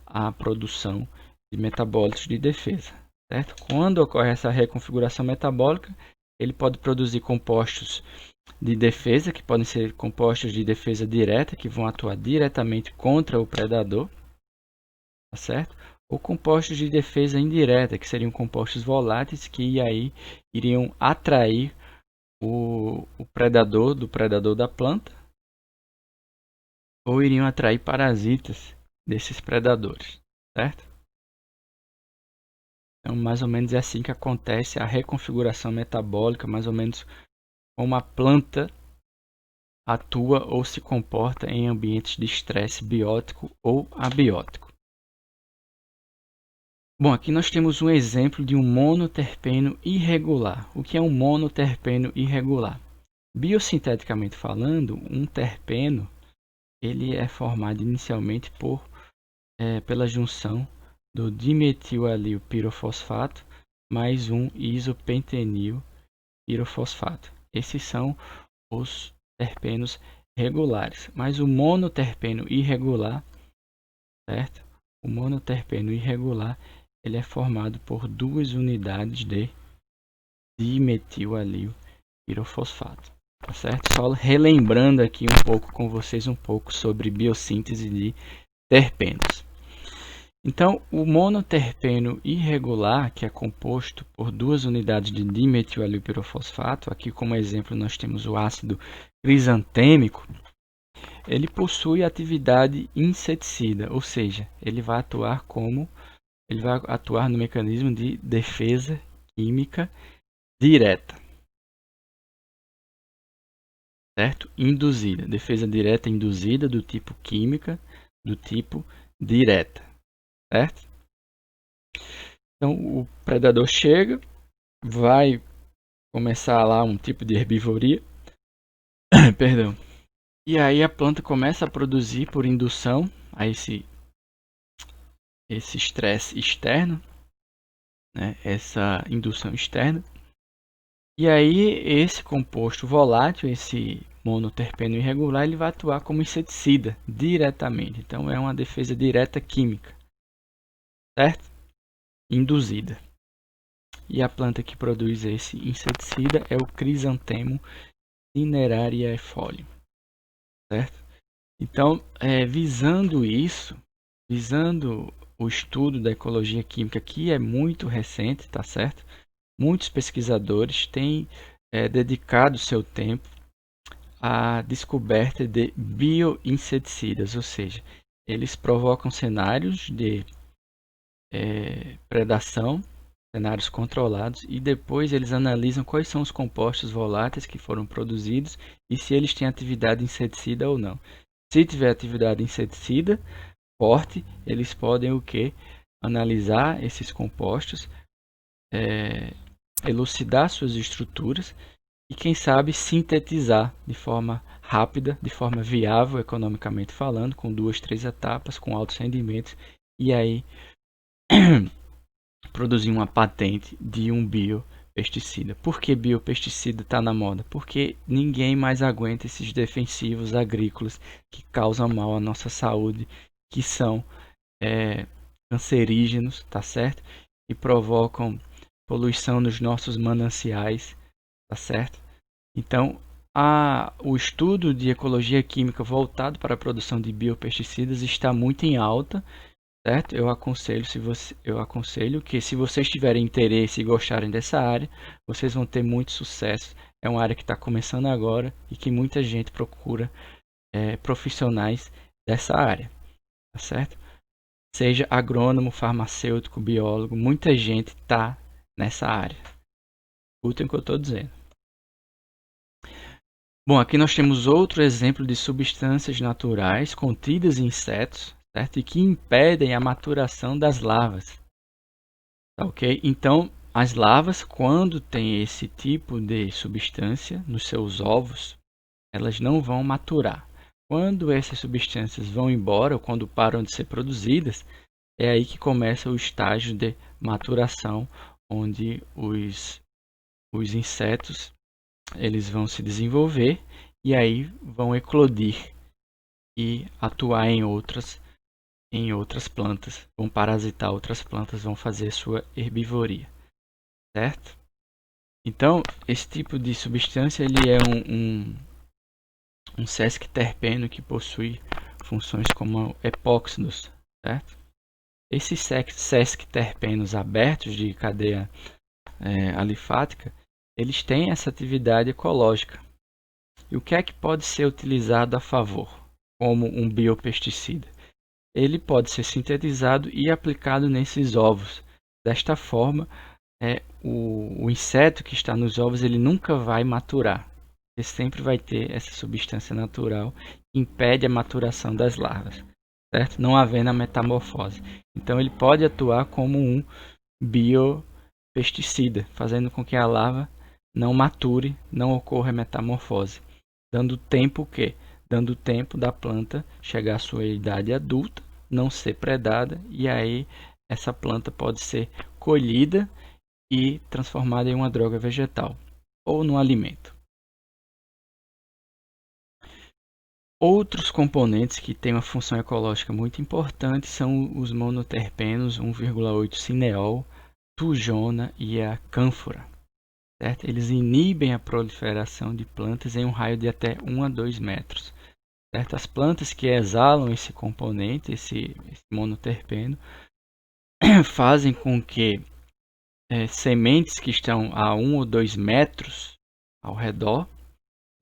a produção de metabólitos de defesa, certo? Quando ocorre essa reconfiguração metabólica, ele pode produzir compostos de defesa, que podem ser compostos de defesa direta, que vão atuar diretamente contra o predador, tá certo? Ou compostos de defesa indireta, que seriam compostos voláteis, que aí iriam atrair o predador da planta, ou iriam atrair parasitas desses predadores, certo? Então, mais ou menos é assim que acontece a reconfiguração metabólica, mais ou menos como a planta atua ou se comporta em ambientes de estresse biótico ou abiótico. Bom, aqui nós temos um exemplo de um monoterpeno irregular. O que é um monoterpeno irregular? Biosinteticamente falando, um terpeno ele é formado inicialmente pela junção do dimetilalil pirofosfato mais um isopentenil pirofosfato. Esses são os terpenos regulares. Mas o monoterpeno irregular, certo? O monoterpeno irregular ele é formado por 2 unidades de dimetilalil pirofosfato. Tá certo? Só relembrando aqui um pouco com vocês um pouco sobre biossíntese de terpenos. Então, o monoterpeno irregular, que é composto por 2 unidades de dimetilalil pirofosfato, aqui como exemplo nós temos o ácido crisantêmico, ele possui atividade inseticida, ou seja, ele vai atuar no mecanismo de defesa química direta. Certo? Induzida. Defesa direta induzida do tipo química, do tipo direta. Certo? Então, o predador chega, vai começar lá um tipo de herbivoria. Perdão. E aí a planta começa a produzir por indução a esse estresse externo, né? Essa indução externa. E aí esse composto volátil, esse monoterpeno irregular, ele vai atuar como inseticida diretamente. Então é uma defesa direta química, certo? Induzida. E a planta que produz esse inseticida é o Chrysanthemum cinerariae, certo? Então, visando o estudo da ecologia química, que é muito recente, tá certo? Muitos pesquisadores têm dedicado seu tempo à descoberta de bioinseticidas, ou seja, eles provocam cenários de predação, cenários controlados, e depois eles analisam quais são os compostos voláteis que foram produzidos e se eles têm atividade inseticida ou não. Se tiver atividade inseticida forte, eles podem o que? Analisar esses compostos, elucidar suas estruturas e, quem sabe, sintetizar de forma rápida, de forma viável economicamente falando, com 2, 3 etapas, com altos rendimentos, e aí produzir uma patente de um biopesticida. Por que biopesticida está na moda? Porque ninguém mais aguenta esses defensivos agrícolas que causam mal à nossa saúde, que são cancerígenos, tá certo? E provocam poluição nos nossos mananciais, tá certo? Então, o estudo de ecologia química voltado para a produção de biopesticidas está muito em alta, certo? Eu aconselho que, se vocês tiverem interesse e gostarem dessa área, vocês vão ter muito sucesso. É uma área que está começando agora e que muita gente procura profissionais dessa área, tá certo? Seja agrônomo, farmacêutico, biólogo, muita gente está nessa área. Escutem o que eu estou dizendo. Bom, aqui nós temos outro exemplo de substâncias naturais contidas em insetos, certo? E que impedem a maturação das larvas. Tá, ok? Então, as larvas, quando tem esse tipo de substância nos seus ovos, elas não vão maturar. Quando essas substâncias vão embora ou quando param de ser produzidas, é aí que começa o estágio de maturação, onde os insetos eles vão se desenvolver e aí vão eclodir e atuar em outras plantas, vão parasitar outras plantas, vão fazer sua herbivoria, certo? Então, esse tipo de substância ele é um sesquiterpeno que possui funções como epóxidos, certo? Esses sesquiterpenos abertos de cadeia alifática, eles têm essa atividade ecológica. E o que é que pode ser utilizado a favor, como um biopesticida? Ele pode ser sintetizado e aplicado nesses ovos. Desta forma, o inseto que está nos ovos ele nunca vai maturar. Ele sempre vai ter essa substância natural que impede a maturação das larvas, certo? Não havendo a metamorfose. Então ele pode atuar como um biopesticida, fazendo com que a larva não mature, não ocorra metamorfose, dando tempo o quê? Dando tempo da planta chegar à sua idade adulta, não ser predada, e aí essa planta pode ser colhida e transformada em uma droga vegetal ou no alimento. Outros componentes que têm uma função ecológica muito importante são os monoterpenos 1,8-cineol, tujona e a cânfora. Certo? Eles inibem a proliferação de plantas em um raio de até 1 a 2 metros. Certo? As plantas que exalam esse componente, esse monoterpeno, fazem com que sementes que estão a 1 ou 2 metros ao redor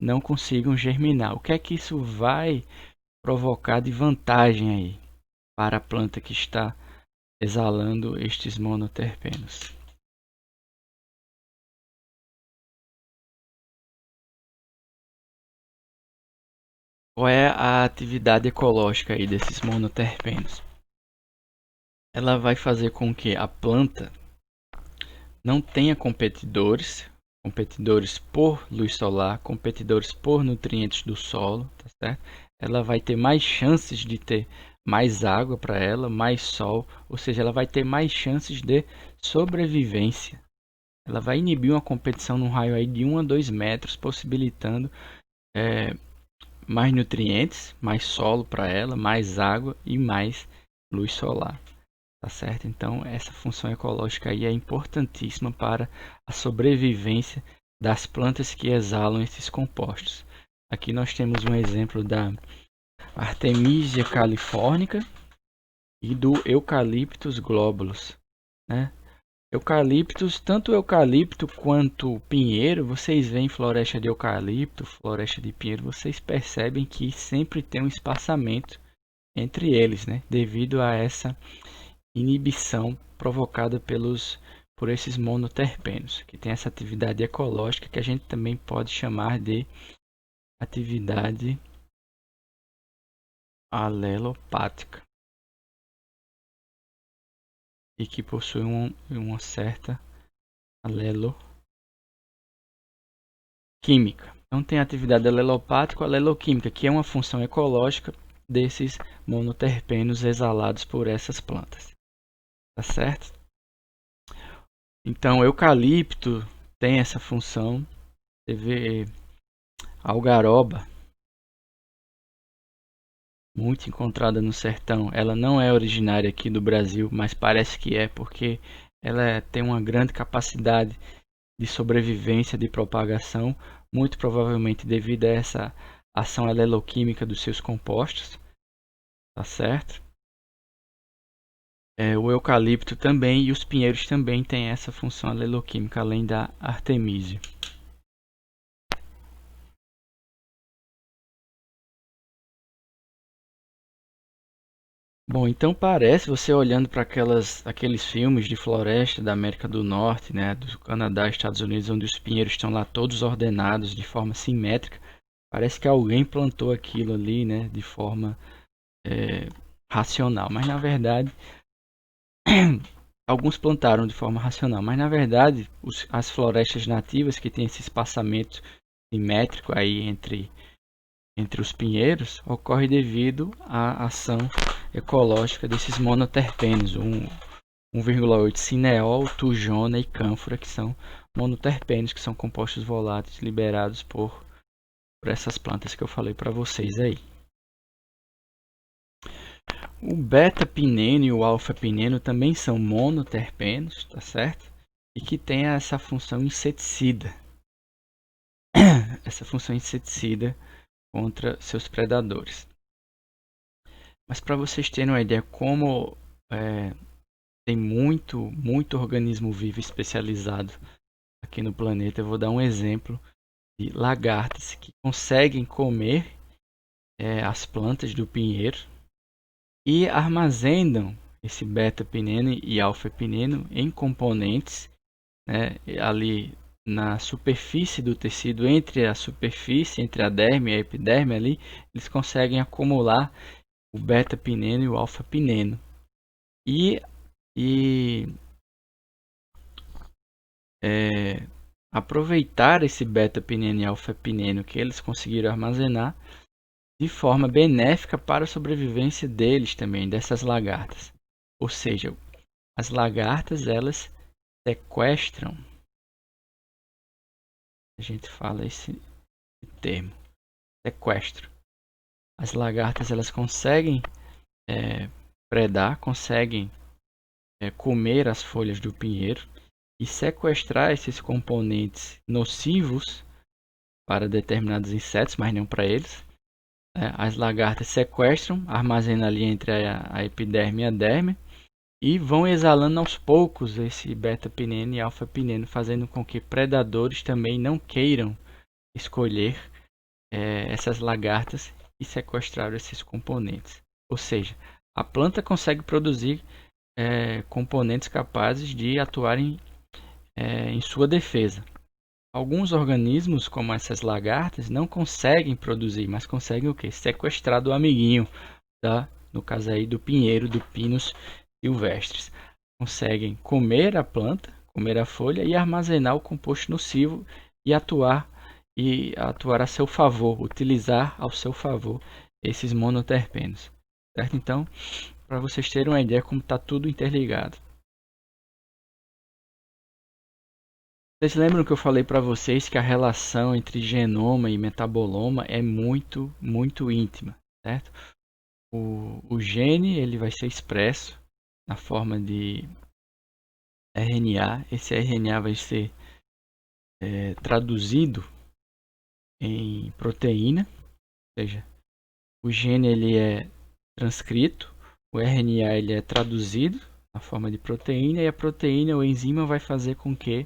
não consigam germinar. O que é que isso vai provocar de vantagem aí para a planta que está exalando estes monoterpenos? Qual é a atividade ecológica aí desses monoterpenos? Ela vai fazer com que a planta não tenha competidores por luz solar, competidores por nutrientes do solo, tá certo? Ela vai ter mais chances de ter mais água para ela, mais sol, ou seja, ela vai ter mais chances de sobrevivência. Ela vai inibir uma competição num raio aí de 1 a 2 metros, possibilitando mais nutrientes, mais solo para ela, mais água e mais luz solar. Tá certo? Então, essa função ecológica aí é importantíssima para a sobrevivência das plantas que exalam esses compostos. Aqui nós temos um exemplo da Artemisia californica e do Eucalyptus globulus, né? Eucaliptos, tanto o eucalipto quanto o pinheiro, vocês veem floresta de eucalipto, floresta de pinheiro, vocês percebem que sempre tem um espaçamento entre eles, né? Devido a essa inibição provocada por esses monoterpenos, que tem essa atividade ecológica que a gente também pode chamar de atividade alelopática e que possui uma certa aleloquímica. Então tem a atividade alelopática ou aleloquímica, que é uma função ecológica desses monoterpenos exalados por essas plantas. Tá certo? Então, o eucalipto tem essa função. Você vê algaroba, muito encontrada no sertão. Ela não é originária aqui do Brasil, mas parece que é, porque ela tem uma grande capacidade de sobrevivência, de propagação, muito provavelmente devido a essa ação aleloquímica dos seus compostos. Tá certo? O eucalipto também e os pinheiros também têm essa função aleloquímica, além da artemisia. Bom, então parece, você olhando para aqueles filmes de floresta da América do Norte, né, do Canadá, Estados Unidos, onde os pinheiros estão lá todos ordenados de forma simétrica, parece que alguém plantou aquilo ali, né, de forma racional. Mas na verdade, alguns plantaram de forma racional, mas na verdade as florestas nativas que têm esse espaçamento simétrico aí entre os pinheiros ocorre devido à ação ecológica desses monoterpenos, 1,8 cineol, tujona e cânfora, que são monoterpenos, que são compostos voláteis liberados por essas plantas que eu falei para vocês aí. O beta-pineno e o alfa-pineno também são monoterpenos, tá certo? E que tem essa função inseticida. Essa função inseticida contra seus predadores. Mas para vocês terem uma ideia como tem muito organismo vivo especializado aqui no planeta, eu vou dar um exemplo de lagartas que conseguem comer as plantas do pinheiro e armazenam esse beta-pineno e alfa-pineno em componentes, né, ali na superfície do tecido, entre a superfície, entre a derme e a epiderme ali, eles conseguem acumular o beta-pineno e o alfa-pineno. E aproveitar esse beta-pineno e alfa-pineno que eles conseguiram armazenar de forma benéfica para a sobrevivência deles também, dessas lagartas. Ou seja, as lagartas, elas sequestram, a gente fala esse termo, sequestro. As lagartas, elas conseguem predar, conseguem comer as folhas do pinheiro e sequestrar esses componentes nocivos para determinados insetos, mas não para eles. As lagartas sequestram, armazenam ali entre a epiderme e a derme e vão exalando aos poucos esse beta-pineno e alfa-pineno, fazendo com que predadores também não queiram escolher essas lagartas e sequestrar esses componentes. Ou seja, a planta consegue produzir componentes capazes de atuarem em sua defesa. Alguns organismos, como essas lagartas, não conseguem produzir, mas conseguem o quê? Sequestrar do amiguinho, no caso aí do pinheiro, do Pinus silvestres. Conseguem comer a planta, comer a folha e armazenar o composto nocivo e atuar a seu favor, utilizar ao seu favor esses monoterpenos. Certo? Então, para vocês terem uma ideia como está tudo interligado. Vocês lembram que eu falei para vocês que a relação entre genoma e metaboloma é muito, muito íntima, certo? O gene ele vai ser expresso na forma de RNA. Esse RNA vai ser traduzido em proteína, ou seja, o gene ele é transcrito, o RNA ele é traduzido na forma de proteína e a proteína, o enzima, vai fazer com que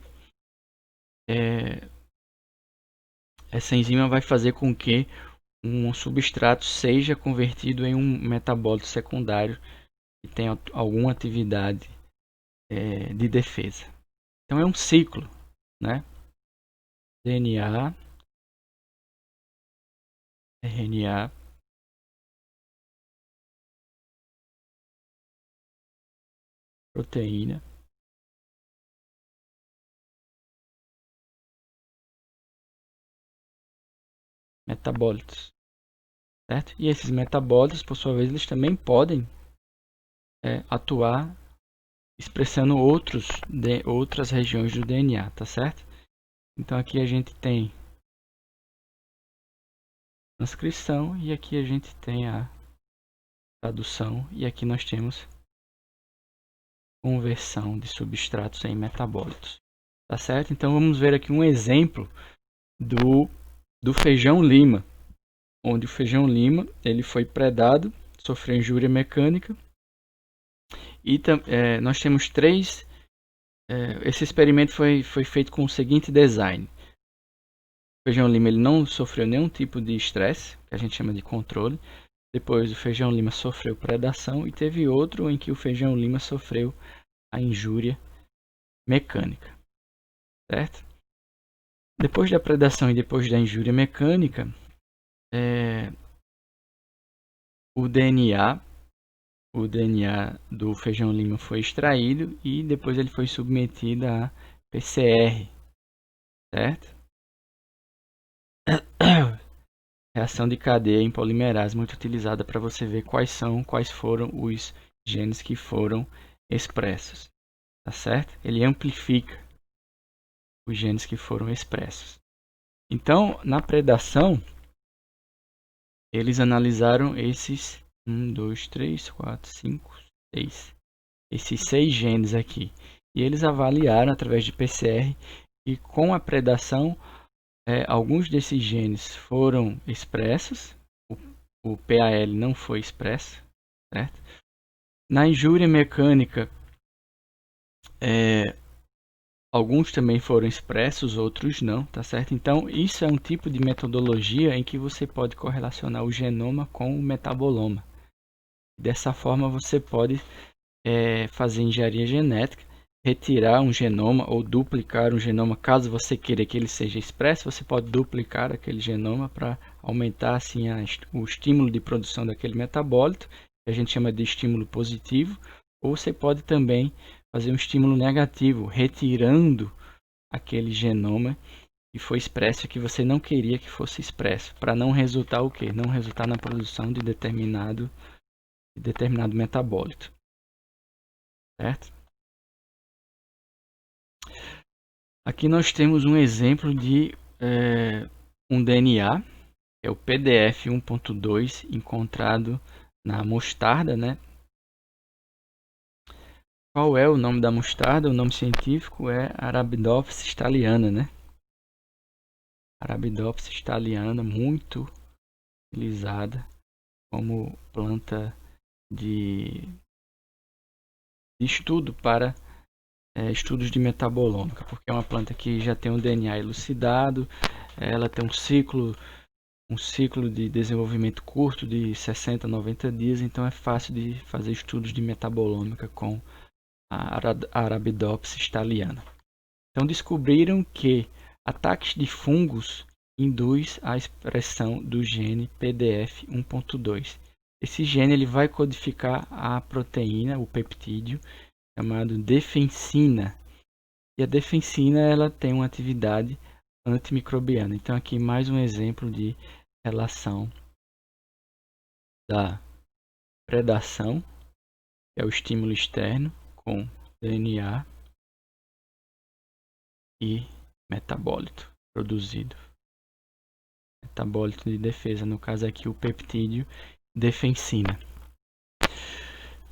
essa enzima vai fazer com que um substrato seja convertido em um metabólito secundário que tenha alguma atividade de defesa. Então é um ciclo, né? DNA, RNA, proteína, metabólitos, certo? E esses metabólitos, por sua vez, eles também podem atuar expressando outras regiões do DNA, tá certo? Então aqui a gente tem transcrição e aqui a gente tem a tradução e aqui nós temos conversão de substratos em metabólitos, tá certo? Então vamos ver aqui um exemplo do feijão lima, onde o feijão lima ele foi predado, sofreu injúria mecânica e nós temos três. Esse experimento foi feito com o seguinte design: o feijão lima ele não sofreu nenhum tipo de estresse, que a gente chama de controle. Depois o feijão lima sofreu predação e teve outro em que o feijão lima sofreu a injúria mecânica, certo? Depois da predação e depois da injúria mecânica, o DNA do feijão lima foi extraído e depois ele foi submetido a PCR, certo? Reação de cadeia em polimerase, muito utilizada para você ver quais foram os genes que foram expressos, tá certo? Ele amplifica os genes que foram expressos. Então, na predação, eles analisaram esses 1, 2, 3, 4, 5, 6. Esses 6 genes aqui. E eles avaliaram através de PCR e com a predação, alguns desses genes foram expressos. O PAL não foi expresso, certo? Na injúria mecânica, alguns também foram expressos, outros não, tá certo? Então, isso é um tipo de metodologia em que você pode correlacionar o genoma com o metaboloma. Dessa forma, você pode fazer engenharia genética, retirar um genoma ou duplicar um genoma. Caso você queira que ele seja expresso, você pode duplicar aquele genoma para aumentar assim, o estímulo de produção daquele metabólito, que a gente chama de estímulo positivo. Ou você pode também fazer um estímulo negativo, retirando aquele genoma que foi expresso que você não queria que fosse expresso, para não resultar o quê? Não resultar na produção de determinado metabólito, certo? Aqui nós temos um exemplo de um DNA, que é o PDF 1.2, encontrado na mostarda, né? Qual é o nome da mostarda? O nome científico é Arabidopsis thaliana, né? Arabidopsis thaliana, muito utilizada como planta de estudo para estudos de metabolômica, porque é uma planta que já tem um DNA elucidado, ela tem um ciclo de desenvolvimento curto de 60 a 90 dias, então é fácil de fazer estudos de metabolômica com a Arabidopsis thaliana. Então descobriram que ataques de fungos induz a expressão do gene PDF 1.2. Esse gene ele vai codificar a proteína, o peptídeo, chamado defensina. E a defensina ela tem uma atividade antimicrobiana. Então aqui mais um exemplo de relação da predação, que é o estímulo externo, com DNA e metabólito produzido. Metabólito de defesa, no caso aqui o peptídeo defensina.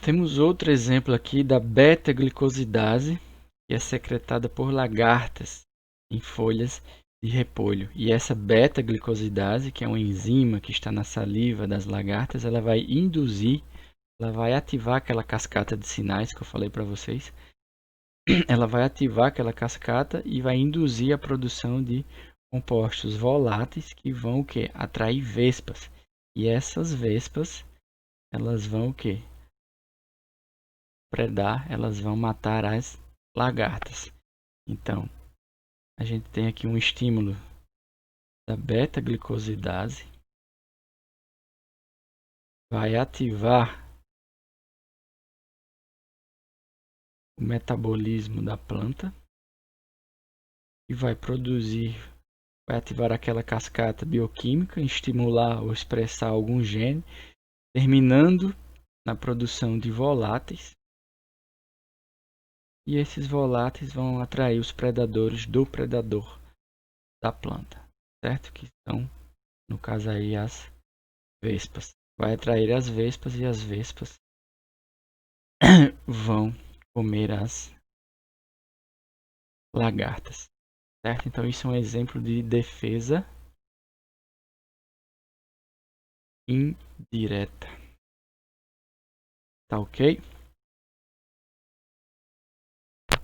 Temos outro exemplo aqui da beta-glicosidase, que é secretada por lagartas em folhas de repolho. E essa beta-glicosidase, que é uma enzima que está na saliva das lagartas, ela vai ativar aquela cascata de sinais que eu falei para vocês. Ela vai ativar aquela cascata e vai induzir a produção de compostos voláteis que vão o quê? Atrair vespas. E essas vespas, elas vão o quê? Predar, elas vão matar as lagartas. Então, a gente tem aqui um estímulo da beta-glicosidase, vai ativar o metabolismo da planta e vai ativar aquela cascata bioquímica, estimular ou expressar algum gene, terminando na produção de voláteis. E esses voláteis vão atrair os predadores do predador da planta, certo? Que são, no caso aí, as vespas. Vai atrair as vespas e as vespas vão comer as lagartas, certo? Então isso é um exemplo de defesa indireta. Tá ok?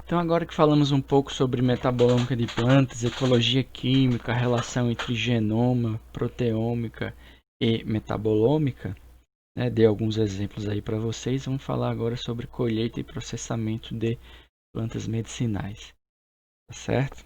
Então agora que falamos um pouco sobre metabolômica de plantas, ecologia química, a relação entre genoma, proteômica e metabolômica, né, dei alguns exemplos aí para vocês. Vamos falar agora sobre colheita e processamento de plantas medicinais, tá certo?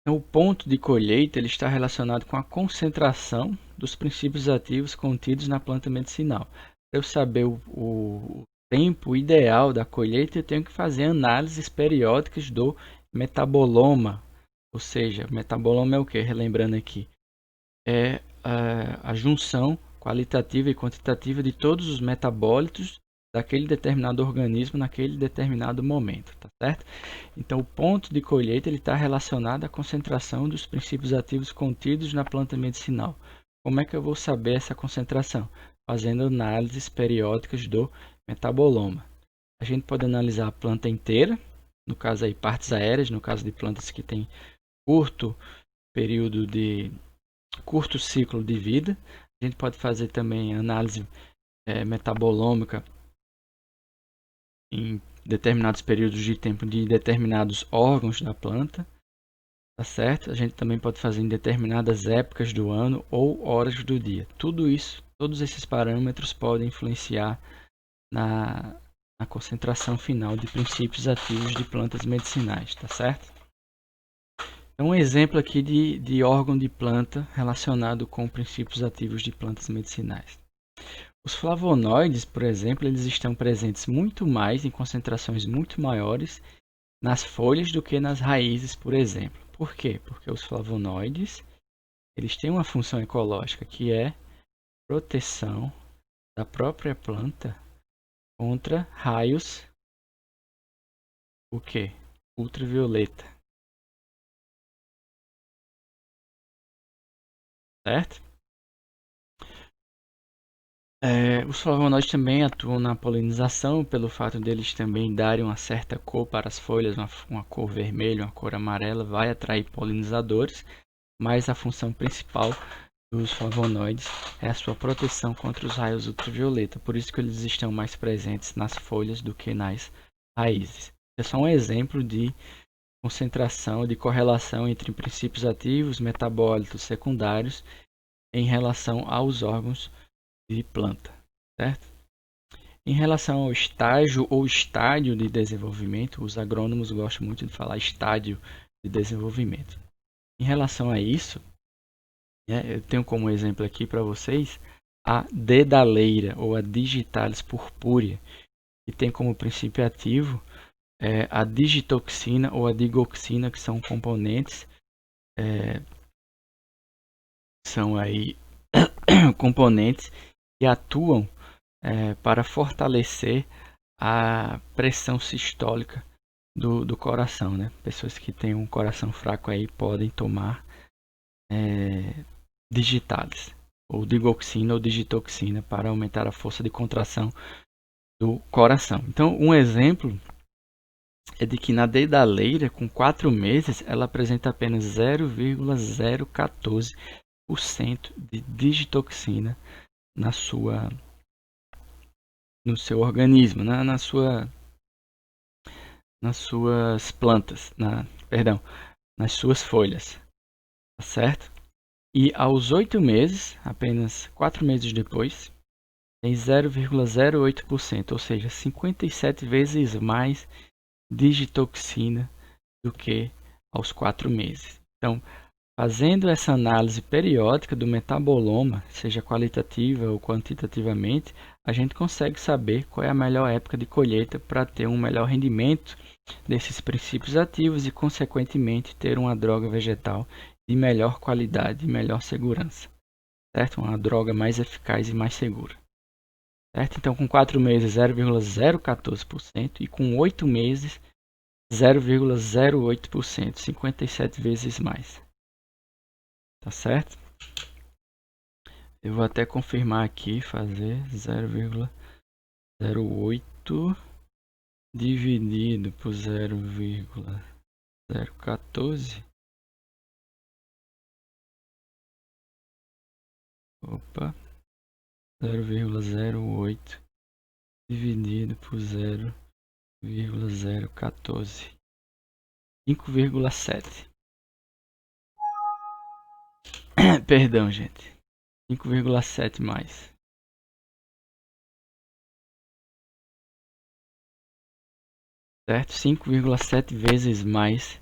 Então, o ponto de colheita ele está relacionado com a concentração dos princípios ativos contidos na planta medicinal. Para eu saber o tempo ideal da colheita, eu tenho que fazer análises periódicas do metaboloma. Ou seja, metaboloma é o que? Relembrando aqui, é a junção qualitativa e quantitativa de todos os metabólitos daquele determinado organismo naquele determinado momento, tá certo? Então, o ponto de colheita ele está relacionado à concentração dos princípios ativos contidos na planta medicinal. Como é que eu vou saber essa concentração? Fazendo análises periódicas do metaboloma. A gente pode analisar a planta inteira, no caso aí partes aéreas, no caso de plantas que têm curto ciclo de vida. A gente pode fazer também análise metabolômica em determinados períodos de tempo de determinados órgãos da planta, tá certo? A gente também pode fazer em determinadas épocas do ano ou horas do dia. Tudo isso, todos esses parâmetros podem influenciar na concentração final de princípios ativos de plantas medicinais, tá certo? Então, um exemplo aqui de órgão de planta relacionado com princípios ativos de plantas medicinais. Os flavonoides, por exemplo, eles estão presentes muito mais, em concentrações muito maiores, nas folhas do que nas raízes, por exemplo. Por quê? Porque os flavonoides, eles têm uma função ecológica que é proteção da própria planta contra raios, o quê? Ultravioleta, certo? Os flavonoides também atuam na polinização, pelo fato deles também darem uma certa cor para as folhas, uma cor vermelha, uma cor amarela, vai atrair polinizadores, mas a função principal dos flavonoides é a sua proteção contra os raios ultravioleta, por isso que eles estão mais presentes nas folhas do que nas raízes. É só um exemplo de concentração, de correlação entre princípios ativos, metabólitos secundários em relação aos órgãos de planta, certo? Em relação ao estágio ou estádio de desenvolvimento, os agrônomos gostam muito de falar estádio de desenvolvimento. Em relação a isso, eu tenho como exemplo aqui para vocês a dedaleira ou a digitalis purpúrea, que tem como princípio ativo a digitoxina ou a digoxina, que são componentes, são aí componentes que atuam para fortalecer a pressão sistólica do coração, né? Pessoas que têm um coração fraco aí podem tomar digitalis, ou digoxina ou digitoxina, para aumentar a força de contração do coração. Então, um exemplo é de que na dedaleira, com 4 meses, ela apresenta apenas 0,014% de digitoxina no seu organismo, nas suas plantas, nas suas folhas, tá certo? E aos 8 meses, apenas 4 meses depois, tem 0,08%, ou seja, 57 vezes mais digitoxina do que aos 4 meses. Então, fazendo essa análise periódica do metaboloma, seja qualitativa ou quantitativamente, a gente consegue saber qual é a melhor época de colheita para ter um melhor rendimento desses princípios ativos e, consequentemente, ter uma droga vegetal de melhor qualidade e melhor segurança, certo? Uma droga mais eficaz e mais segura, certo? Então, com 4 meses, 0,014% e com 8 meses, 0,08%, 57 vezes mais. Tá certo? Eu vou até confirmar aqui, fazer 0,08 dividido por 0,014. Opa, 0,08 dividido por 0,014. 5,7. Perdão, gente. 5,7 mais. Certo? 5,7 vezes mais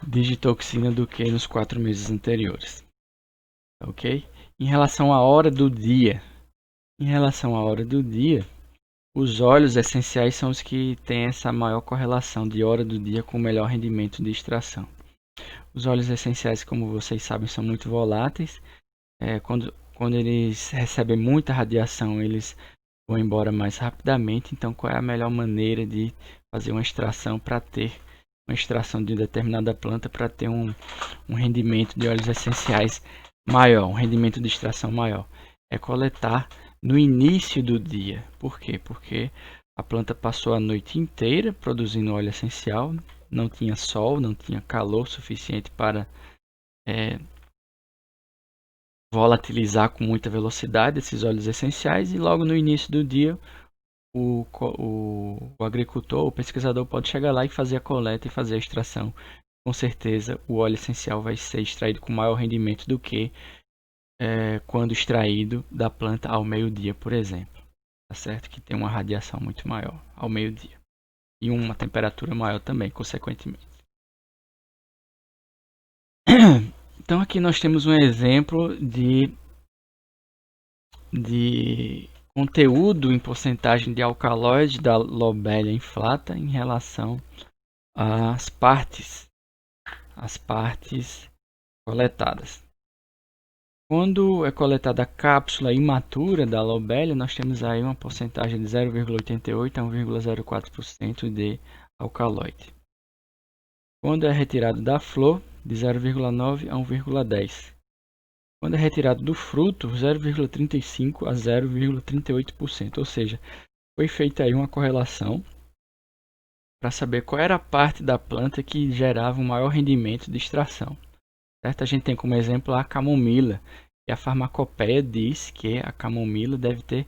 digitoxina do que nos 4 meses anteriores. Ok? Em relação à hora do dia. Os óleos essenciais são os que têm essa maior correlação de hora do dia com o melhor rendimento de extração. Os óleos essenciais, como vocês sabem, são muito voláteis. Quando eles recebem muita radiação, eles vão embora mais rapidamente. Então, qual é a melhor maneira de fazer uma extração para ter uma extração de determinada planta para ter um rendimento de óleos essenciais maior, um rendimento de extração maior? É coletar no início do dia. Por quê? Porque a planta passou a noite inteira produzindo óleo essencial, não tinha sol, não tinha calor suficiente para volatilizar com muita velocidade esses óleos essenciais, e logo no início do dia o agricultor, o pesquisador pode chegar lá e fazer a coleta e fazer a extração. Com certeza o óleo essencial vai ser extraído com maior rendimento do que quando extraído da planta ao meio-dia, por exemplo. Tá certo? Que tem uma radiação muito maior ao meio-dia. E uma temperatura maior também, consequentemente. Então aqui nós temos um exemplo de conteúdo em porcentagem de alcaloide da Lobelia inflata em relação as partes coletadas. Quando é coletada a cápsula imatura da lobelia, nós temos aí uma porcentagem de 0,88 a 1,04% de alcaloide. Quando é retirado da flor, de 0,9 a 1,10. Quando é retirado do fruto, 0,35 a 0,38%. Ou seja, foi feita aí uma correlação para saber qual era a parte da planta que gerava um maior rendimento de extração. Certo? A gente tem como exemplo a camomila, e a farmacopeia diz que a camomila deve ter,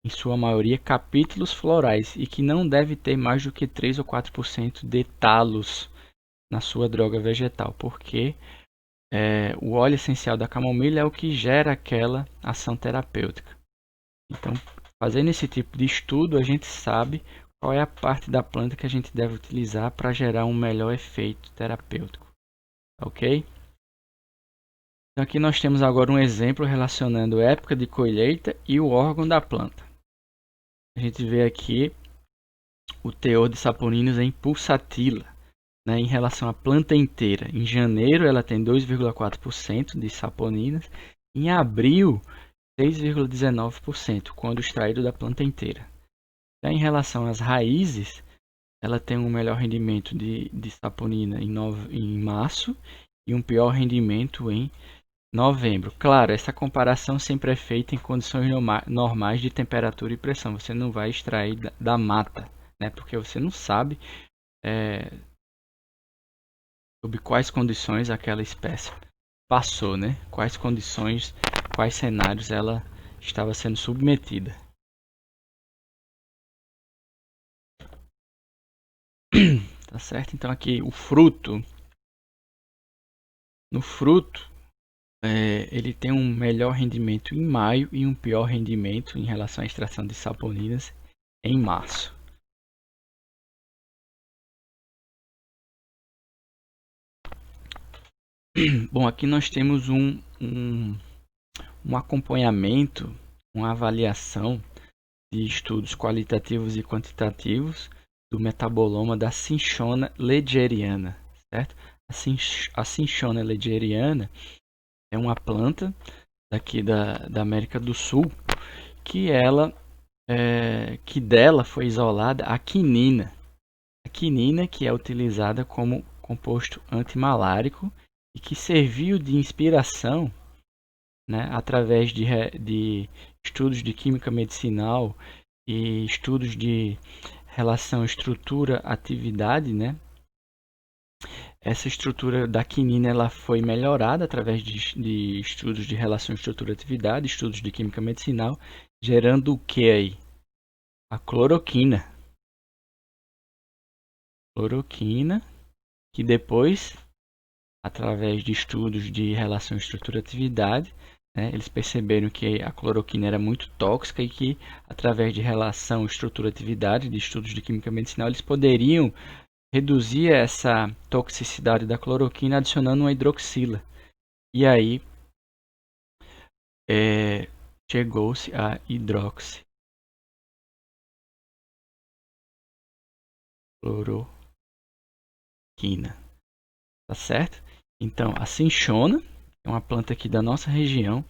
em sua maioria, capítulos florais e que não deve ter mais do que 3 ou 4% de talos na sua droga vegetal, porque o óleo essencial da camomila é o que gera aquela ação terapêutica. Então, fazendo esse tipo de estudo, a gente sabe qual é a parte da planta que a gente deve utilizar para gerar um melhor efeito terapêutico. Ok? Então aqui nós temos agora um exemplo relacionando a época de colheita e o órgão da planta. A gente vê aqui o teor de saponinas em pulsatila, né, em relação à planta inteira. Em janeiro ela tem 2,4% de saponinas, em abril 6,19%, quando extraído da planta inteira. Já em relação às raízes, ela tem um melhor rendimento de saponina em março e um pior rendimento em novembro. Claro, essa comparação sempre é feita em condições normais de temperatura e pressão. Você não vai extrair da mata, né? Porque você não sabe sob quais condições aquela espécie passou, né? Quais condições, quais cenários ela estava sendo submetida. Tá certo? Então aqui o fruto. No fruto, ele tem um melhor rendimento em maio e um pior rendimento em relação à extração de saponinas em março. Bom, aqui nós temos um acompanhamento, uma avaliação de estudos qualitativos e quantitativos do metaboloma da Cinchona leggeriana, certo? A Cinchona leggeriana é uma planta daqui da América do Sul que dela foi isolada a quinina. A quinina que é utilizada como composto antimalárico e que serviu de inspiração, né, através de estudos de química medicinal e estudos de relação estrutura-atividade, né? Essa estrutura da quinina ela foi melhorada através de estudos de relação estrutura-atividade, estudos de química medicinal, gerando o que aí? A cloroquina. Cloroquina, que depois, através de estudos de relação estrutura-atividade, né, eles perceberam que a cloroquina era muito tóxica e que, através de relação estrutura-atividade, de estudos de química medicinal, eles poderiam reduzir essa toxicidade da cloroquina adicionando uma hidroxila. E aí chegou-se a hidroxicloroquina. Tá certo? Então, a cinchona é uma planta aqui da nossa região.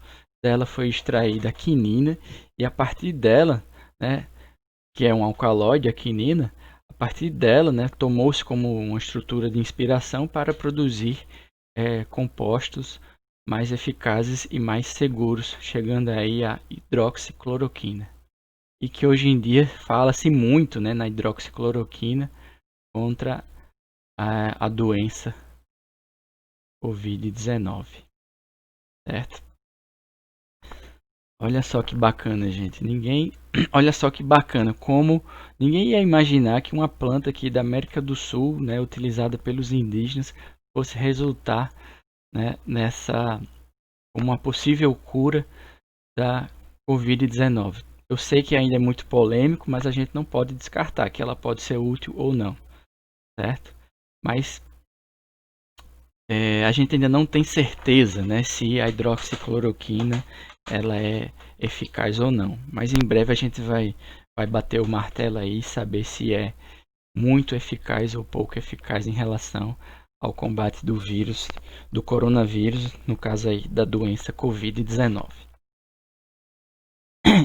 Dela foi extraída a quinina e a partir dela, né, que é um alcaloide, a quinina, a partir dela, né, tomou-se como uma estrutura de inspiração para produzir compostos mais eficazes e mais seguros, chegando aí a hidroxicloroquina. E que hoje em dia fala-se muito, né, na hidroxicloroquina contra a doença Covid-19, certo? Olha só que bacana, gente. Olha só que bacana, como ninguém ia imaginar que uma planta aqui da América do Sul, né, utilizada pelos indígenas, fosse resultar, né, nessa uma possível cura da Covid-19. Eu sei que ainda é muito polêmico, mas a gente não pode descartar que ela pode ser útil ou não, certo? Mas a gente ainda não tem certeza, né, se a hidroxicloroquina ela é eficaz ou não. Mas em breve a gente vai bater o martelo aí e saber se é muito eficaz ou pouco eficaz em relação ao combate do vírus, do coronavírus, no caso aí da doença Covid-19.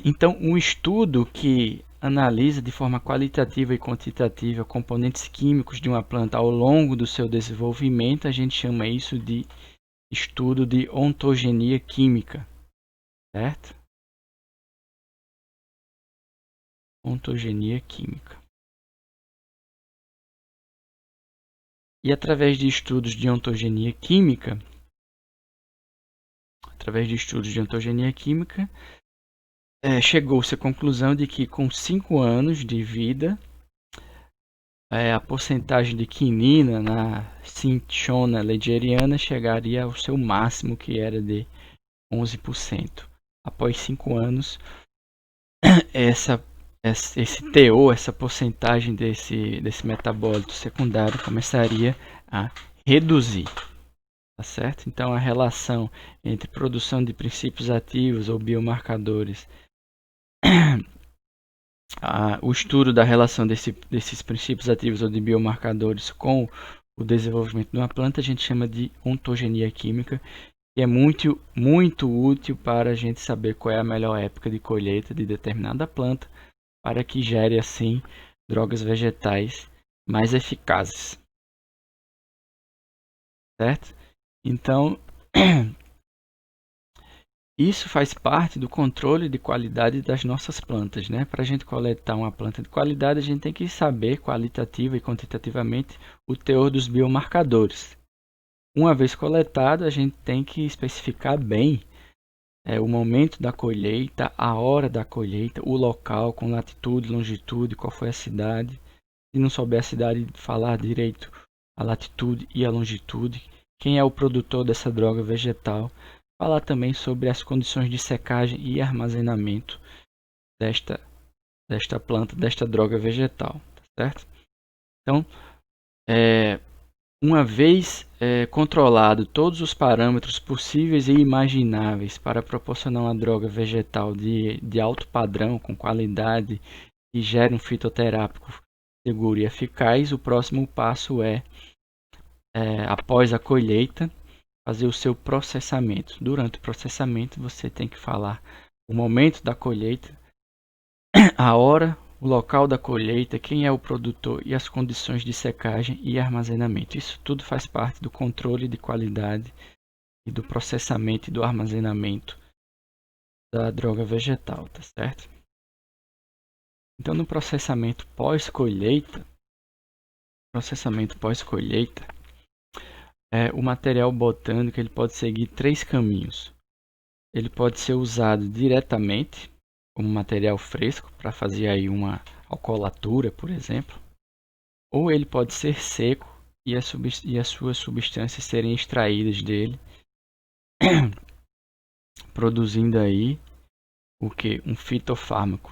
Então, um estudo que analisa de forma qualitativa e quantitativa componentes químicos de uma planta ao longo do seu desenvolvimento, a gente chama isso de estudo de ontogenia química, certo? Ontogenia química. E através de estudos de ontogenia química, chegou-se à conclusão de que com 5 anos de vida, a porcentagem de quinina na cinchona legeriana chegaria ao seu máximo, que era de 11%. Após 5 anos, esse teor, essa porcentagem desse metabólito secundário começaria a reduzir. Tá certo? Então, a relação entre produção de princípios ativos ou biomarcadores, o estudo da relação desses princípios ativos ou de biomarcadores com o desenvolvimento de uma planta, a gente chama de ontogenia química, que é muito, muito útil para a gente saber qual é a melhor época de colheita de determinada planta, para que gere, assim, drogas vegetais mais eficazes. Certo? Então, isso faz parte do controle de qualidade das nossas plantas, né? Para a gente coletar uma planta de qualidade, a gente tem que saber qualitativa e quantitativamente o teor dos biomarcadores. Uma vez coletado, a gente tem que especificar bem o momento da colheita, a hora da colheita, o local, com latitude, longitude, qual foi a cidade. Se não souber a cidade, falar direito a latitude e a longitude. Quem é o produtor dessa droga vegetal. Falar também sobre as condições de secagem e armazenamento desta planta, desta droga vegetal, certo? Então, uma vez controlado todos os parâmetros possíveis e imagináveis para proporcionar uma droga vegetal de alto padrão, com qualidade, que gere um fitoterápico seguro e eficaz, o próximo passo após a colheita, fazer o seu processamento. Durante o processamento, você tem que falar o momento da colheita, a hora, o local da colheita, quem é o produtor e as condições de secagem e armazenamento. Isso tudo faz parte do controle de qualidade e do processamento e do armazenamento da droga vegetal, tá certo? Então, no processamento pós-colheita, o material botânico ele pode seguir 3 caminhos. Ele pode ser usado diretamente como material fresco para fazer aí uma alcoolatura, por exemplo, ou ele pode ser seco e as suas substâncias serem extraídas dele, produzindo aí o que? Um fitofármaco.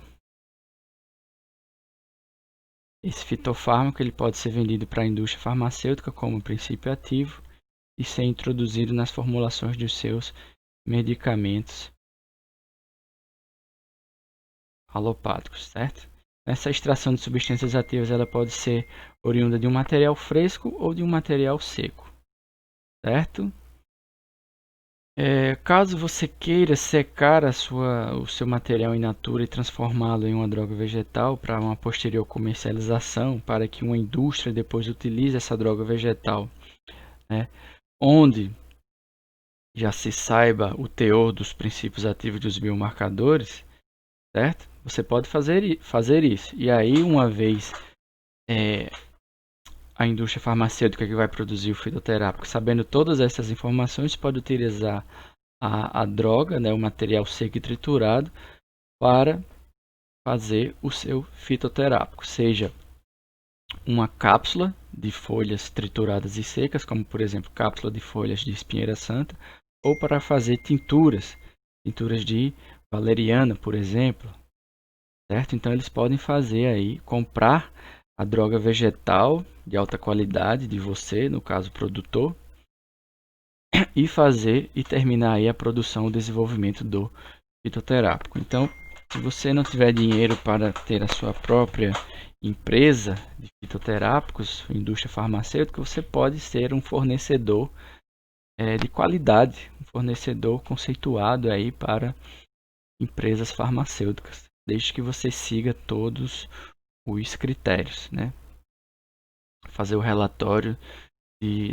Esse fitofármaco ele pode ser vendido para a indústria farmacêutica como princípio ativo e ser introduzido nas formulações dos seus medicamentos alopáticos, certo? Essa extração de substâncias ativas ela pode ser oriunda de um material fresco ou de um material seco, certo? Caso você queira secar o seu material in natura e transformá-lo em uma droga vegetal para uma posterior comercialização, para que uma indústria depois utilize essa droga vegetal, né? Onde já se saiba o teor dos princípios ativos dos biomarcadores, certo? Você pode fazer isso. E aí, uma vez a indústria farmacêutica que vai produzir o fitoterápico, sabendo todas essas informações, pode utilizar a droga, né, o material seco e triturado, para fazer o seu fitoterápico, seja uma cápsula de folhas trituradas e secas, como por exemplo cápsula de folhas de espinheira santa, ou para fazer tinturas de valeriana, por exemplo, certo? Então eles podem fazer aí, comprar a droga vegetal de alta qualidade de você, no caso produtor, e terminar aí a produção, o desenvolvimento do fitoterápico. Então, se você não tiver dinheiro para ter a sua própria empresa de fitoterápicos, indústria farmacêutica, você pode ser um fornecedor de qualidade, um fornecedor conceituado aí para empresas farmacêuticas, desde que você siga todos os critérios, né? Fazer o relatório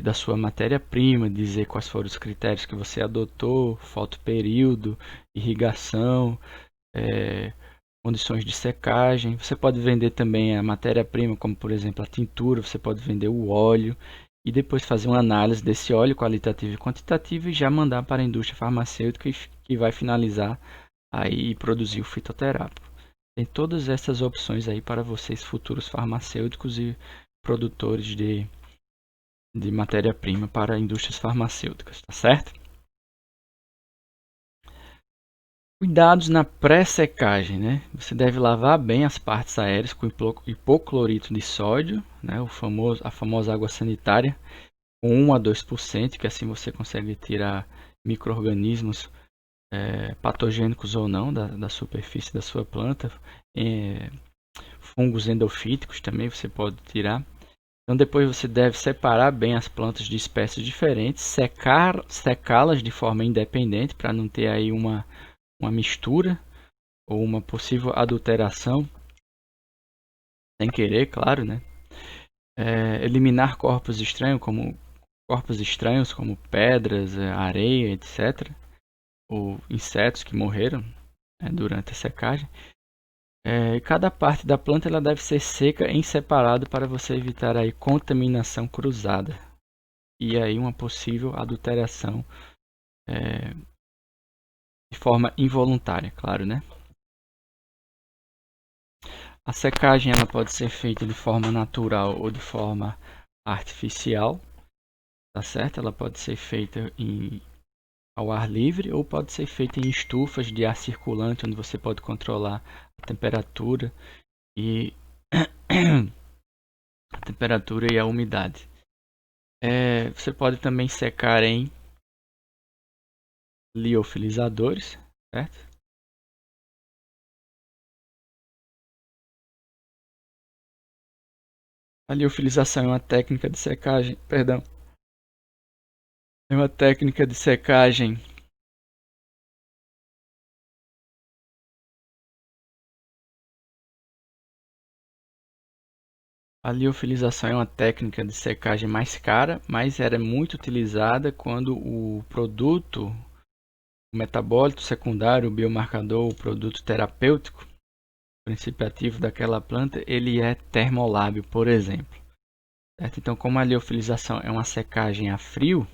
da sua matéria-prima, dizer quais foram os critérios que você adotou, fotoperíodo, irrigação, condições de secagem. Você pode vender também a matéria-prima, como por exemplo a tintura, você pode vender o óleo e depois fazer uma análise desse óleo qualitativo e quantitativo e já mandar para a indústria farmacêutica que vai finalizar aí e produzir o fitoterápico. Tem todas essas opções aí para vocês futuros farmacêuticos e produtores de matéria-prima para indústrias farmacêuticas, tá certo? Cuidados na pré-secagem, né? Você deve lavar bem as partes aéreas com hipoclorito de sódio, né? A famosa água sanitária, com 1 a 2%, que assim você consegue tirar micro-organismos patogênicos ou não da superfície da sua planta. Fungos endofíticos também você pode tirar. Então depois você deve separar bem as plantas de espécies diferentes, secá-las de forma independente para não ter aí uma mistura ou uma possível adulteração, sem querer, claro, né? Eliminar corpos estranhos como pedras, areia, etc. Ou insetos que morreram durante a secagem. Cada parte da planta ela deve ser seca em separado para você evitar aí contaminação cruzada e aí uma possível adulteração de forma involuntária, claro, né? A secagem ela pode ser feita de forma natural ou de forma artificial, tá certo? Ela pode ser feita ao ar livre ou pode ser feita em estufas de ar circulante, onde você pode controlar a temperatura e a umidade. Você pode também secar em liofilizadores, certo? A liofilização é uma técnica de secagem, é uma técnica de secagem A liofilização é uma técnica de secagem mais cara, mas era muito utilizada quando o produto, o metabólito secundário, o biomarcador, o produto terapêutico, o princípio ativo daquela planta, ele é termolábil, por exemplo. Certo? Então, como a liofilização é uma secagem a frio,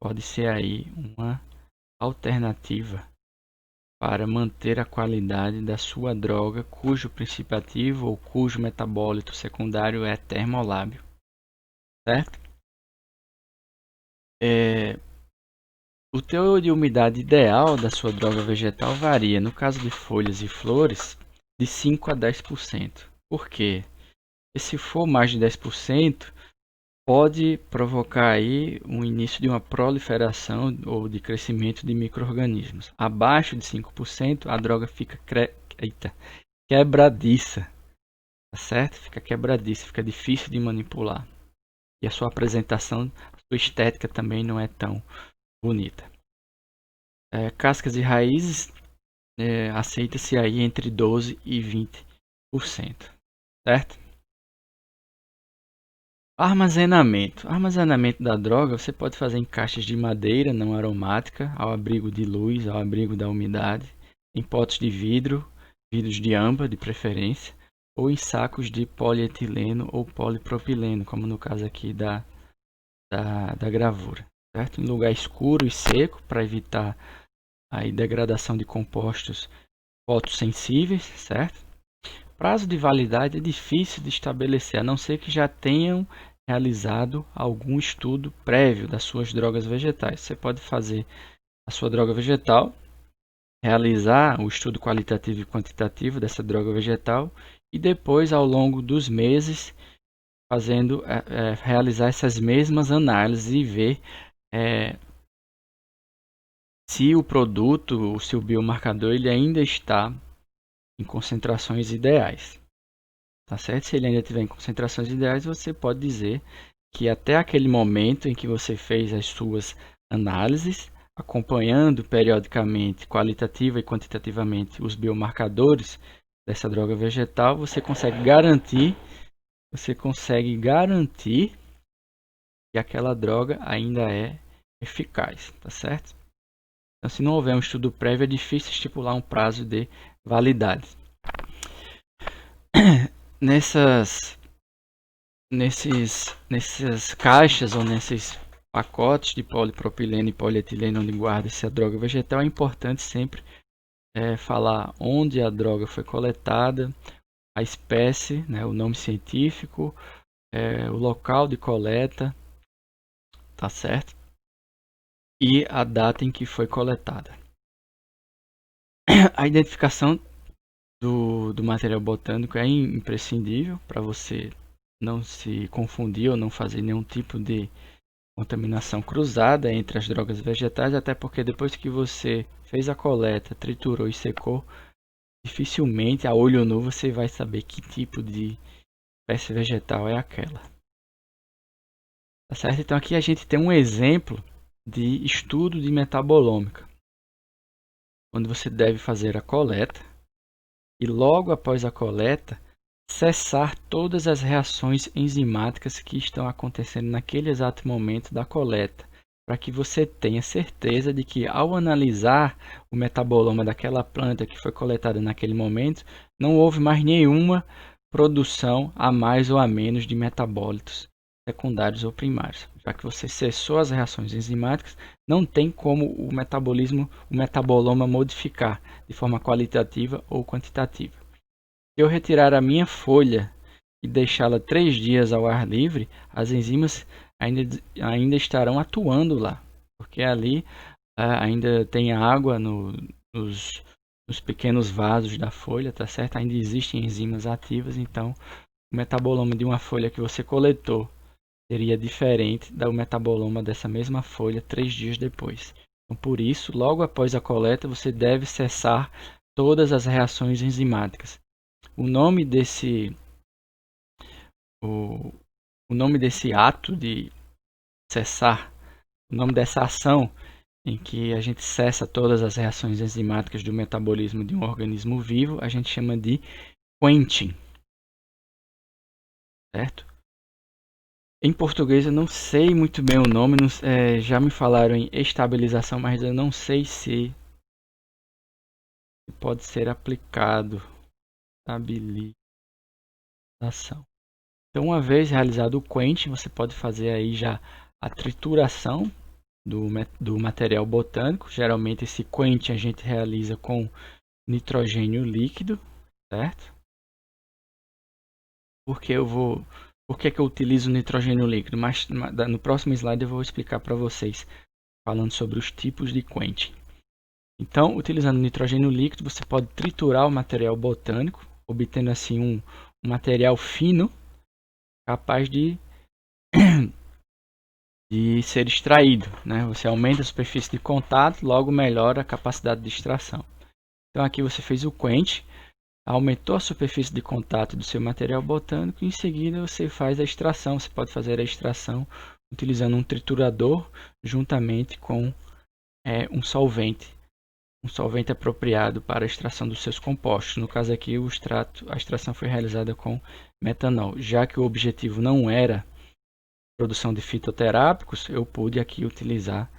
pode ser aí uma alternativa para manter a qualidade da sua droga cujo princípio ativo ou cujo metabólito secundário é termolábil, certo? O teor de umidade ideal da sua droga vegetal varia, no caso de folhas e flores, de 5 a 10%. Por quê? Porque se for mais de 10%, pode provocar aí um início de uma proliferação ou de crescimento de micro-organismos. Abaixo de 5%, a droga fica quebradiça, tá certo? Fica quebradiça, fica difícil de manipular. E a sua apresentação, a sua estética também não é tão bonita. Cascas e raízes, aceita-se aí entre 12% e 20%, certo? Armazenamento da droga você pode fazer em caixas de madeira não aromática, ao abrigo de luz, ao abrigo da umidade, em potes de vidros de âmbar de preferência, ou em sacos de polietileno ou polipropileno, como no caso aqui da gravura, certo? Em lugar escuro e seco para evitar a degradação de compostos fotossensíveis, certo? Prazo de validade é difícil de estabelecer, a não ser que já tenham realizado algum estudo prévio das suas drogas vegetais. Você pode fazer a sua droga vegetal, realizar o estudo qualitativo e quantitativo dessa droga vegetal e depois, ao longo dos meses, realizar essas mesmas análises e ver se o produto, se o biomarcador, ele ainda está em concentrações ideais. Tá certo? Se ele ainda estiver em concentrações ideais, você pode dizer que até aquele momento em que você fez as suas análises, acompanhando periodicamente, qualitativa e quantitativamente, os biomarcadores dessa droga vegetal, você consegue garantir que aquela droga ainda é eficaz, tá certo? Então, se não houver um estudo prévio, é difícil estipular um prazo de validade. Nessas caixas ou nesses pacotes de polipropileno e polietileno onde guarda-se a droga vegetal, é importante sempre falar onde a droga foi coletada, a espécie, né, o nome científico, o local de coleta, tá certo? E a data em que foi coletada. A identificação do material botânico é imprescindível para você não se confundir ou não fazer nenhum tipo de contaminação cruzada entre as drogas vegetais, até porque depois que você fez a coleta, triturou e secou, dificilmente a olho nu você vai saber que tipo de espécie vegetal é aquela. Tá certo? Então aqui a gente tem um exemplo de estudo de metabolômica, onde você deve fazer a coleta e logo após a coleta cessar todas as reações enzimáticas que estão acontecendo naquele exato momento da coleta, para que você tenha certeza de que ao analisar o metaboloma daquela planta que foi coletada naquele momento, não houve mais nenhuma produção a mais ou a menos de metabólitos secundários ou primários. Já que você cessou as reações enzimáticas, não tem como o metaboloma modificar de forma qualitativa ou quantitativa. Se eu retirar a minha folha e deixá-la 3 dias ao ar livre, as enzimas ainda estarão atuando lá, porque ali ainda tem água nos pequenos vasos da folha, tá certo? Ainda existem enzimas ativas, então o metaboloma de uma folha que você coletou seria diferente do metaboloma dessa mesma folha 3 dias depois. Então, por isso, logo após a coleta, você deve cessar todas as reações enzimáticas. O nome desse ato de cessar, o nome dessa ação em que a gente cessa todas as reações enzimáticas do metabolismo de um organismo vivo, a gente chama de quenching, certo? Em português eu não sei muito bem o nome, já me falaram em estabilização, mas eu não sei se pode ser aplicado. Estabilização. Então, uma vez realizado o quenching, você pode fazer aí já a trituração do material botânico. Geralmente esse quenching a gente realiza com nitrogênio líquido, certo? Por que eu utilizo nitrogênio líquido? Mas no próximo slide eu vou explicar para vocês, falando sobre os tipos de quenching. Então, utilizando nitrogênio líquido, você pode triturar o material botânico, obtendo assim um material fino, capaz de ser extraído, né? Você aumenta a superfície de contato, logo melhora a capacidade de extração. Então aqui você fez o quench, aumentou a superfície de contato do seu material botânico e em seguida você faz a extração. Você pode fazer a extração utilizando um triturador juntamente com um solvente apropriado para a extração dos seus compostos. No caso aqui a extração foi realizada com metanol, já que o objetivo não era produção de fitoterápicos, eu pude aqui utilizar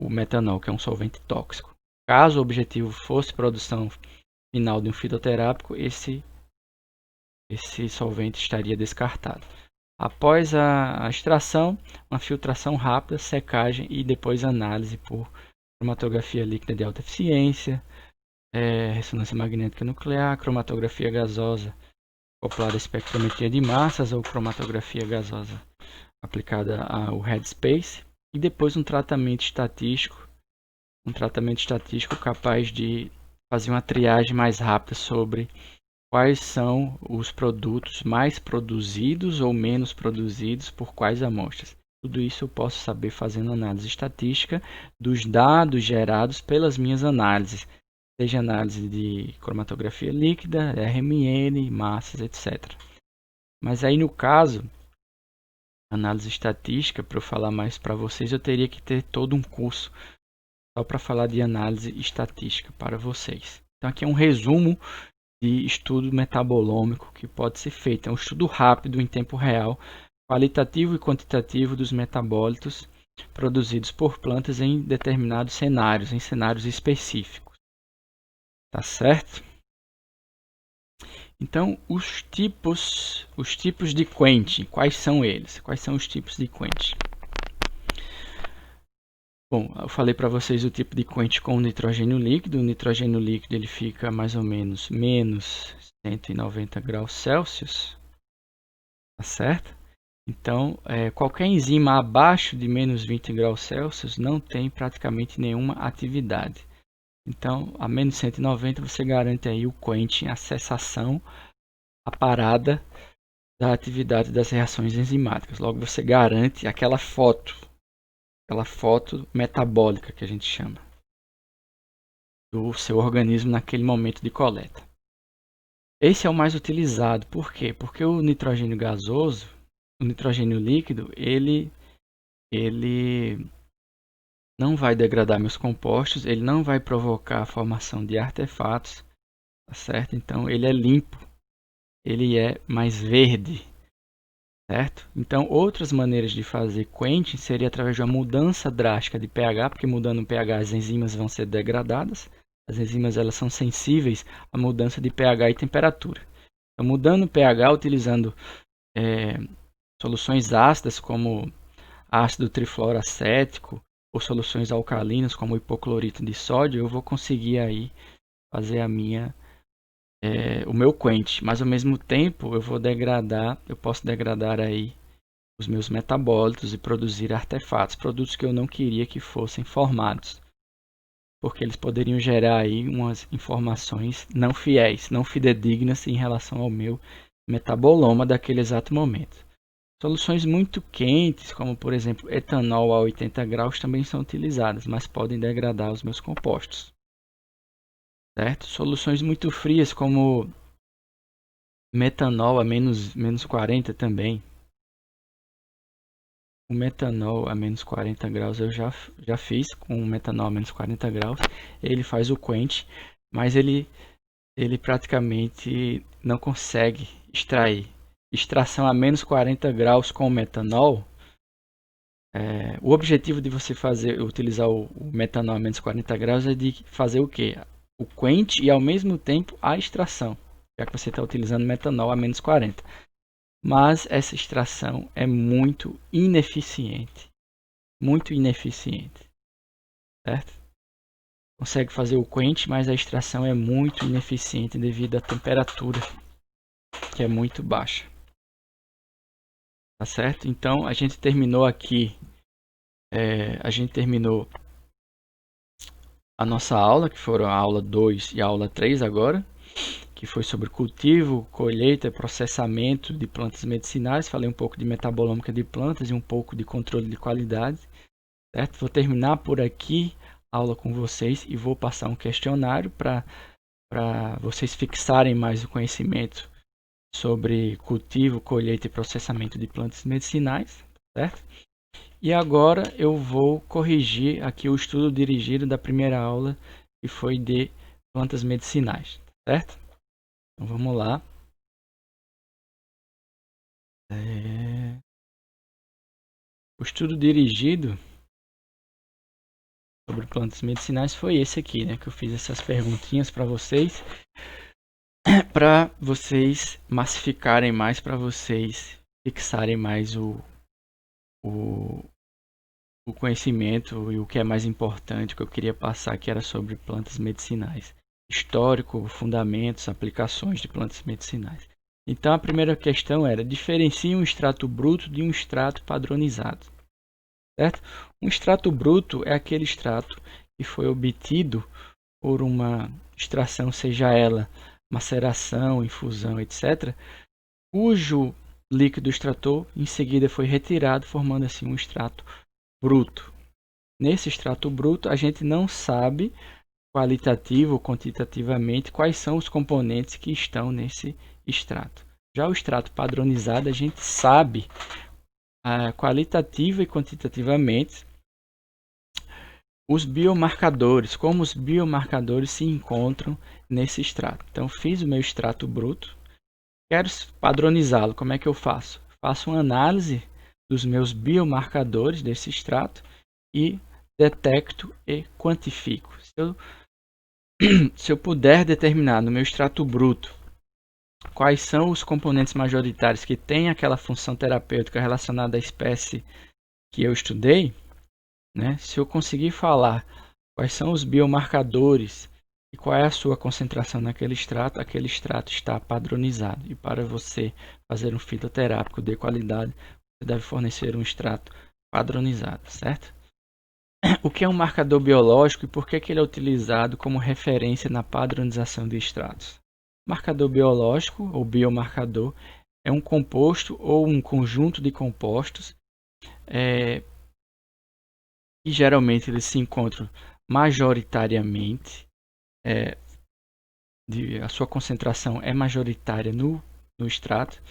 o metanol, que é um solvente tóxico. Caso o objetivo fosse produção final de um fitoterápico, esse solvente estaria descartado. Após a extração, uma filtração rápida, secagem e depois análise por cromatografia líquida de alta eficiência, ressonância magnética nuclear, cromatografia gasosa acoplada à espectrometria de massas ou cromatografia gasosa aplicada ao headspace e depois um tratamento estatístico capaz de fazer uma triagem mais rápida sobre quais são os produtos mais produzidos ou menos produzidos por quais amostras. Tudo isso eu posso saber fazendo análise estatística dos dados gerados pelas minhas análises, seja análise de cromatografia líquida, RMN, massas, etc. Mas aí no caso, análise estatística, para eu falar mais para vocês, eu teria que ter todo um curso só para falar de análise estatística para vocês. Então aqui é um resumo de estudo metabolômico que pode ser feito. É um estudo rápido, em tempo real, qualitativo e quantitativo dos metabólitos produzidos por plantas em determinados cenários, em cenários específicos. Tá certo? Então, os tipos de quench, quais são eles? Quais são os tipos de quench? Bom, eu falei para vocês o tipo de quench com nitrogênio líquido. O nitrogênio líquido ele fica mais ou menos menos 190 graus Celsius, tá certo? Então, qualquer enzima abaixo de menos 20 graus Celsius não tem praticamente nenhuma atividade. Então, a menos 190 você garante aí o quenching, a cessação, a parada da atividade das reações enzimáticas. Logo, você garante aquela foto metabólica que a gente chama, do seu organismo naquele momento de coleta. Esse é o mais utilizado. Por quê? Porque o nitrogênio gasoso, o nitrogênio líquido, ele não vai degradar meus compostos, ele não vai provocar a formação de artefatos, tá certo? Então ele é limpo, ele é mais verde, certo? Então outras maneiras de fazer quenching seria através de uma mudança drástica de pH, porque mudando o pH as enzimas vão ser degradadas. As enzimas elas são sensíveis à mudança de pH e temperatura. Então, mudando o pH, utilizando soluções ácidas como ácido trifluoroacético ou soluções alcalinas como hipoclorito de sódio, eu vou conseguir aí fazer o meu quench, mas ao mesmo tempo eu posso degradar aí os meus metabólitos e produzir artefatos, produtos que eu não queria que fossem formados, porque eles poderiam gerar aí umas informações não fiéis, não fidedignas em relação ao meu metaboloma daquele exato momento. Soluções muito quentes, como por exemplo etanol a 80 graus, também são utilizadas, mas podem degradar os meus compostos. Certo? Soluções muito frias, como metanol a menos 40 também. O metanol a menos 40 graus eu já fiz com o metanol a menos 40 graus. Ele faz o quench, mas ele praticamente não consegue extrair. Extração a menos 40 graus com o metanol. O objetivo de você utilizar o metanol a menos 40 graus é de fazer o quê? O quench e ao mesmo tempo a extração, já que você está utilizando metanol a menos 40. Mas essa extração é muito ineficiente, certo? Consegue fazer o quench, mas a extração é muito ineficiente devido à temperatura, que é muito baixa. Tá certo? Então a gente terminou aqui, a nossa aula, que foram a aula 2 e a aula 3 agora, que foi sobre cultivo, colheita e processamento de plantas medicinais. Falei um pouco de metabolômica de plantas e um pouco de controle de qualidade. Certo? Vou terminar por aqui a aula com vocês e vou passar um questionário para vocês fixarem mais o conhecimento sobre cultivo, colheita e processamento de plantas medicinais, certo? E agora eu vou corrigir aqui o estudo dirigido da primeira aula, que foi de plantas medicinais, certo? Então vamos lá. O estudo dirigido sobre plantas medicinais foi esse aqui, né? Que eu fiz essas perguntinhas para vocês massificarem mais, para vocês fixarem mais o conhecimento e o que é mais importante que eu queria passar, que era sobre plantas medicinais. Histórico, fundamentos, aplicações de plantas medicinais. Então a primeira questão era: diferencie um extrato bruto de um extrato padronizado. Certo? Um extrato bruto é aquele extrato que foi obtido por uma extração, seja ela maceração, infusão, etc., cujo líquido extrator em seguida foi retirado, formando assim um extrato bruto. Nesse extrato bruto, a gente não sabe qualitativo ou quantitativamente quais são os componentes que estão nesse extrato. Já o extrato padronizado, a gente sabe qualitativa e quantitativamente os biomarcadores, como os biomarcadores se encontram nesse extrato. Então, fiz o meu extrato bruto, quero padronizá-lo. Como é que eu faço? Faço uma análise dos meus biomarcadores desse extrato e detecto e quantifico. Se eu puder determinar no meu extrato bruto quais são os componentes majoritários que têm aquela função terapêutica relacionada à espécie que eu estudei, né? Se eu conseguir falar quais são os biomarcadores e qual é a sua concentração naquele extrato, aquele extrato está padronizado. E para você fazer um fitoterápico de qualidade, você deve fornecer um extrato padronizado, certo? O que é um marcador biológico e por que ele é utilizado como referência na padronização de extratos? Marcador biológico ou biomarcador é um composto ou um conjunto de compostos que geralmente eles se encontram majoritariamente, a sua concentração é majoritária no extrato.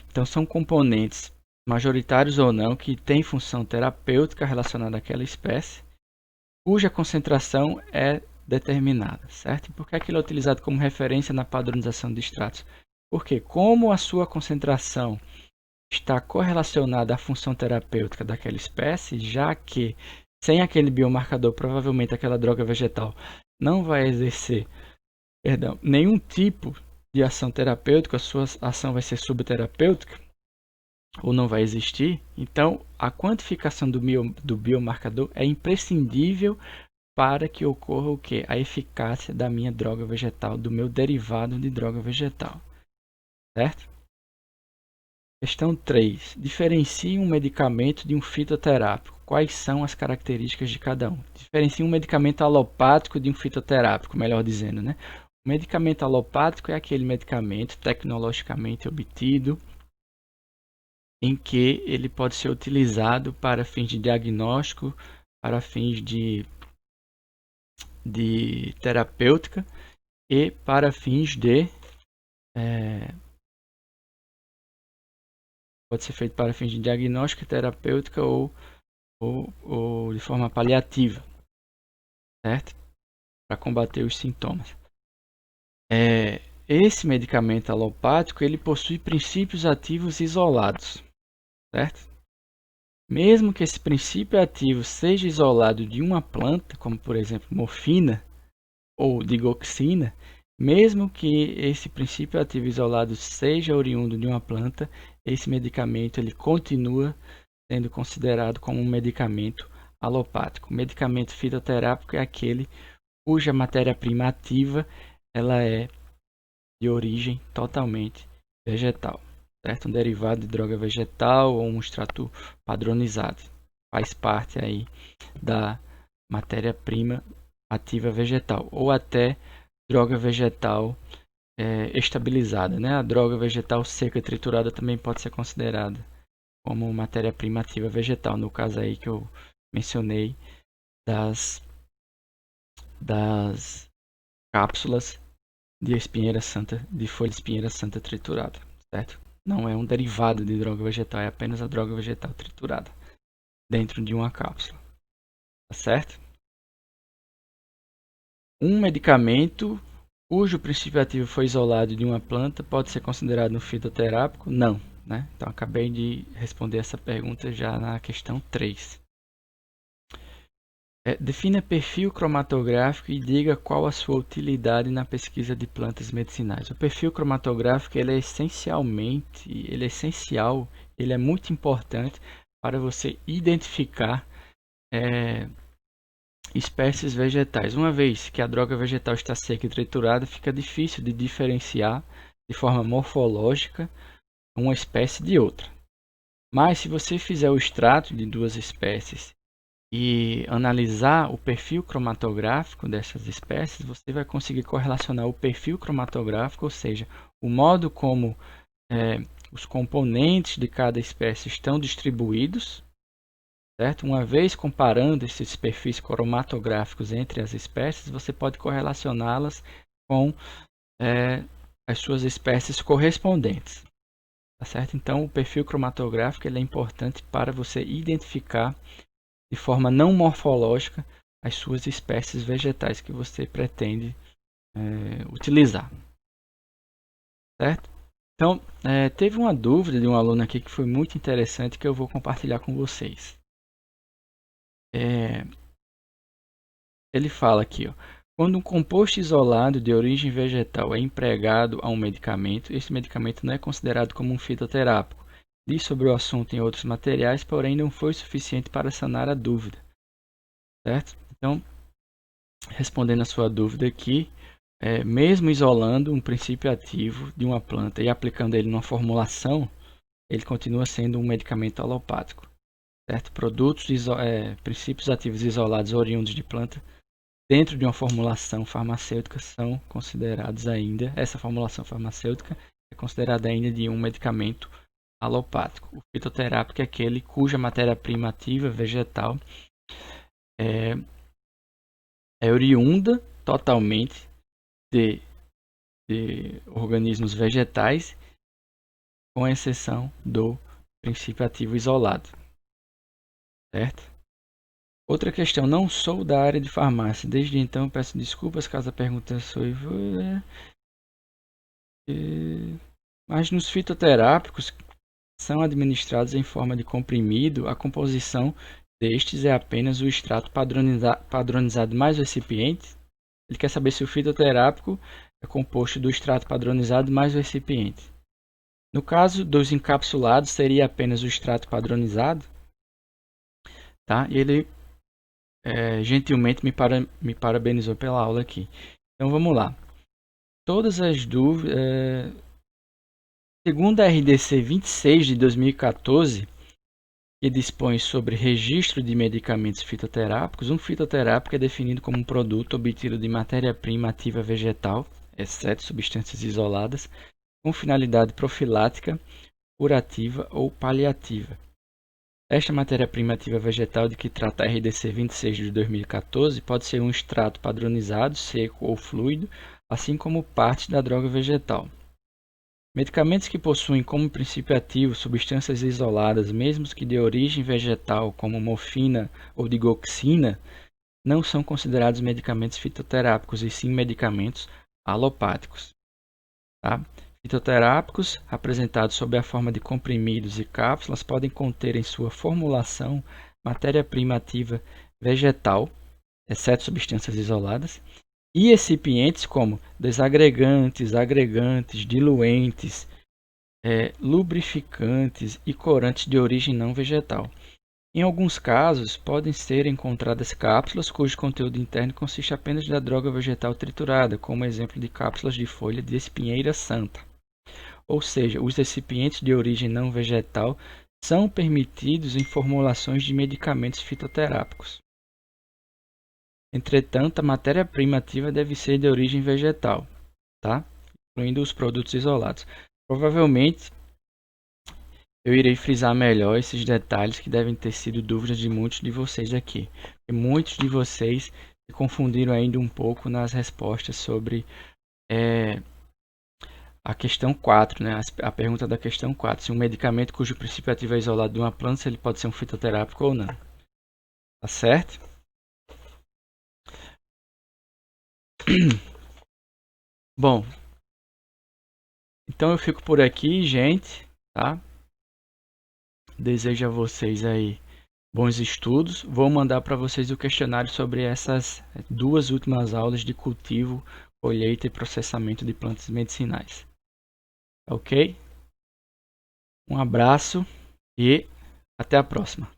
Então são componentes majoritários ou não que têm função terapêutica relacionada àquela espécie, cuja concentração é determinada, certo? Por que ele é utilizado como referência na padronização de extratos? Porque como a sua concentração está correlacionada à função terapêutica daquela espécie, já que sem aquele biomarcador, provavelmente aquela droga vegetal não vai exercer nenhum tipo de ação terapêutica, a sua ação vai ser subterapêutica, ou não vai existir. Então, a quantificação do biomarcador é imprescindível para que ocorra o quê? A eficácia da minha droga vegetal, do meu derivado de droga vegetal, certo? Questão 3. Diferencie um medicamento de um fitoterápico. Quais são as características de cada um? Diferencie um medicamento alopático de um fitoterápico, melhor dizendo, né? O medicamento alopático é aquele medicamento tecnologicamente obtido em que ele pode ser utilizado para fins de diagnóstico, para fins de terapêutica e para fins de pode ser feito para fins de diagnóstica, terapêutica ou de forma paliativa, certo? Para combater os sintomas. Esse medicamento alopático ele possui princípios ativos isolados, certo? Mesmo que esse princípio ativo seja isolado de uma planta, como por exemplo morfina ou digoxina, mesmo que esse princípio ativo isolado seja oriundo de uma planta, esse medicamento ele continua sendo considerado como um medicamento alopático. O medicamento fitoterápico é aquele cuja matéria-prima ativa ela é de origem totalmente vegetal, certo? Um derivado de droga vegetal ou um extrato padronizado. Faz parte aí da matéria-prima ativa vegetal ou até droga vegetal estabilizada, né? A droga vegetal seca triturada também pode ser considerada como matéria-prima ativa vegetal, no caso aí que eu mencionei das cápsulas de espinheira santa, de folha de espinheira santa triturada, certo? Não é um derivado de droga vegetal, é apenas a droga vegetal triturada dentro de uma cápsula, tá certo? Um medicamento cujo princípio ativo foi isolado de uma planta pode ser considerado um fitoterápico? Não, né? Então acabei de responder essa pergunta já na questão 3. Defina perfil cromatográfico e diga qual a sua utilidade na pesquisa de plantas medicinais. O perfil cromatográfico ele é essencial, ele é muito importante para você identificar espécies vegetais. Uma vez que a droga vegetal está seca e triturada, fica difícil de diferenciar de forma morfológica uma espécie de outra. Mas se você fizer o extrato de duas espécies e analisar o perfil cromatográfico dessas espécies, você vai conseguir correlacionar o perfil cromatográfico, ou seja, o modo como os componentes de cada espécie estão distribuídos certo? Uma vez comparando esses perfis cromatográficos entre as espécies, você pode correlacioná-las com as suas espécies correspondentes, tá certo? Então, o perfil cromatográfico ele é importante para você identificar de forma não morfológica as suas espécies vegetais que você pretende utilizar, certo? Então, teve uma dúvida de um aluno aqui que foi muito interessante que eu vou compartilhar com vocês. Ele fala aqui, ó, quando um composto isolado de origem vegetal é empregado a um medicamento, esse medicamento não é considerado como um fitoterápico. Li sobre o assunto em outros materiais, porém não foi suficiente para sanar a dúvida, certo? Então, respondendo a sua dúvida aqui, mesmo isolando um princípio ativo de uma planta e aplicando ele numa formulação, ele continua sendo um medicamento alopático, certo? Princípios ativos isolados oriundos de planta dentro de uma formulação farmacêutica são considerados ainda, essa formulação farmacêutica é considerada ainda de um medicamento alopático. O fitoterápico é aquele cuja matéria-prima ativa vegetal é oriunda totalmente de organismos vegetais, com exceção do princípio ativo isolado, certo? Outra questão, não sou da área de farmácia, desde então peço desculpas caso a pergunta soe... Mas nos fitoterápicos são administrados em forma de comprimido, a composição destes é apenas o extrato padronizado mais o recipiente. Ele quer saber se o fitoterápico é composto do extrato padronizado mais o recipiente. No caso dos encapsulados, seria apenas o extrato padronizado, tá? E ele gentilmente me parabenizou pela aula aqui. Então vamos lá. Todas as dúvidas... segundo a RDC 26 de 2014, que dispõe sobre registro de medicamentos fitoterápicos, um fitoterápico é definido como um produto obtido de matéria-prima ativa vegetal, exceto substâncias isoladas, com finalidade profilática, curativa ou paliativa. Esta matéria-prima ativa vegetal de que trata a RDC 26 de 2014 pode ser um extrato padronizado, seco ou fluido, assim como parte da droga vegetal. Medicamentos que possuem como princípio ativo substâncias isoladas, mesmo que de origem vegetal, como morfina ou digoxina, não são considerados medicamentos fitoterápicos, e sim medicamentos alopáticos. Tá? Fitoterápicos, apresentados sob a forma de comprimidos e cápsulas, podem conter em sua formulação matéria-prima ativa vegetal, exceto substâncias isoladas, e recipientes como desagregantes, agregantes, diluentes, lubrificantes e corantes de origem não vegetal. Em alguns casos, podem ser encontradas cápsulas cujo conteúdo interno consiste apenas da droga vegetal triturada, como exemplo de cápsulas de folha de espinheira santa. Ou seja, os recipientes de origem não vegetal são permitidos em formulações de medicamentos fitoterápicos. Entretanto, a matéria-prima ativa deve ser de origem vegetal, tá? Incluindo os produtos isolados. Provavelmente, eu irei frisar melhor esses detalhes que devem ter sido dúvidas de muitos de vocês aqui. E muitos de vocês se confundiram ainda um pouco nas respostas sobre a questão 4, né? A pergunta da questão 4. Se um medicamento cujo princípio ativo é isolado de uma planta, se ele pode ser um fitoterápico ou não. Tá certo? Bom, então eu fico por aqui, gente, tá? Desejo a vocês aí bons estudos. Vou mandar para vocês o questionário sobre essas duas últimas aulas de cultivo, colheita e processamento de plantas medicinais. Ok? Um abraço e até a próxima.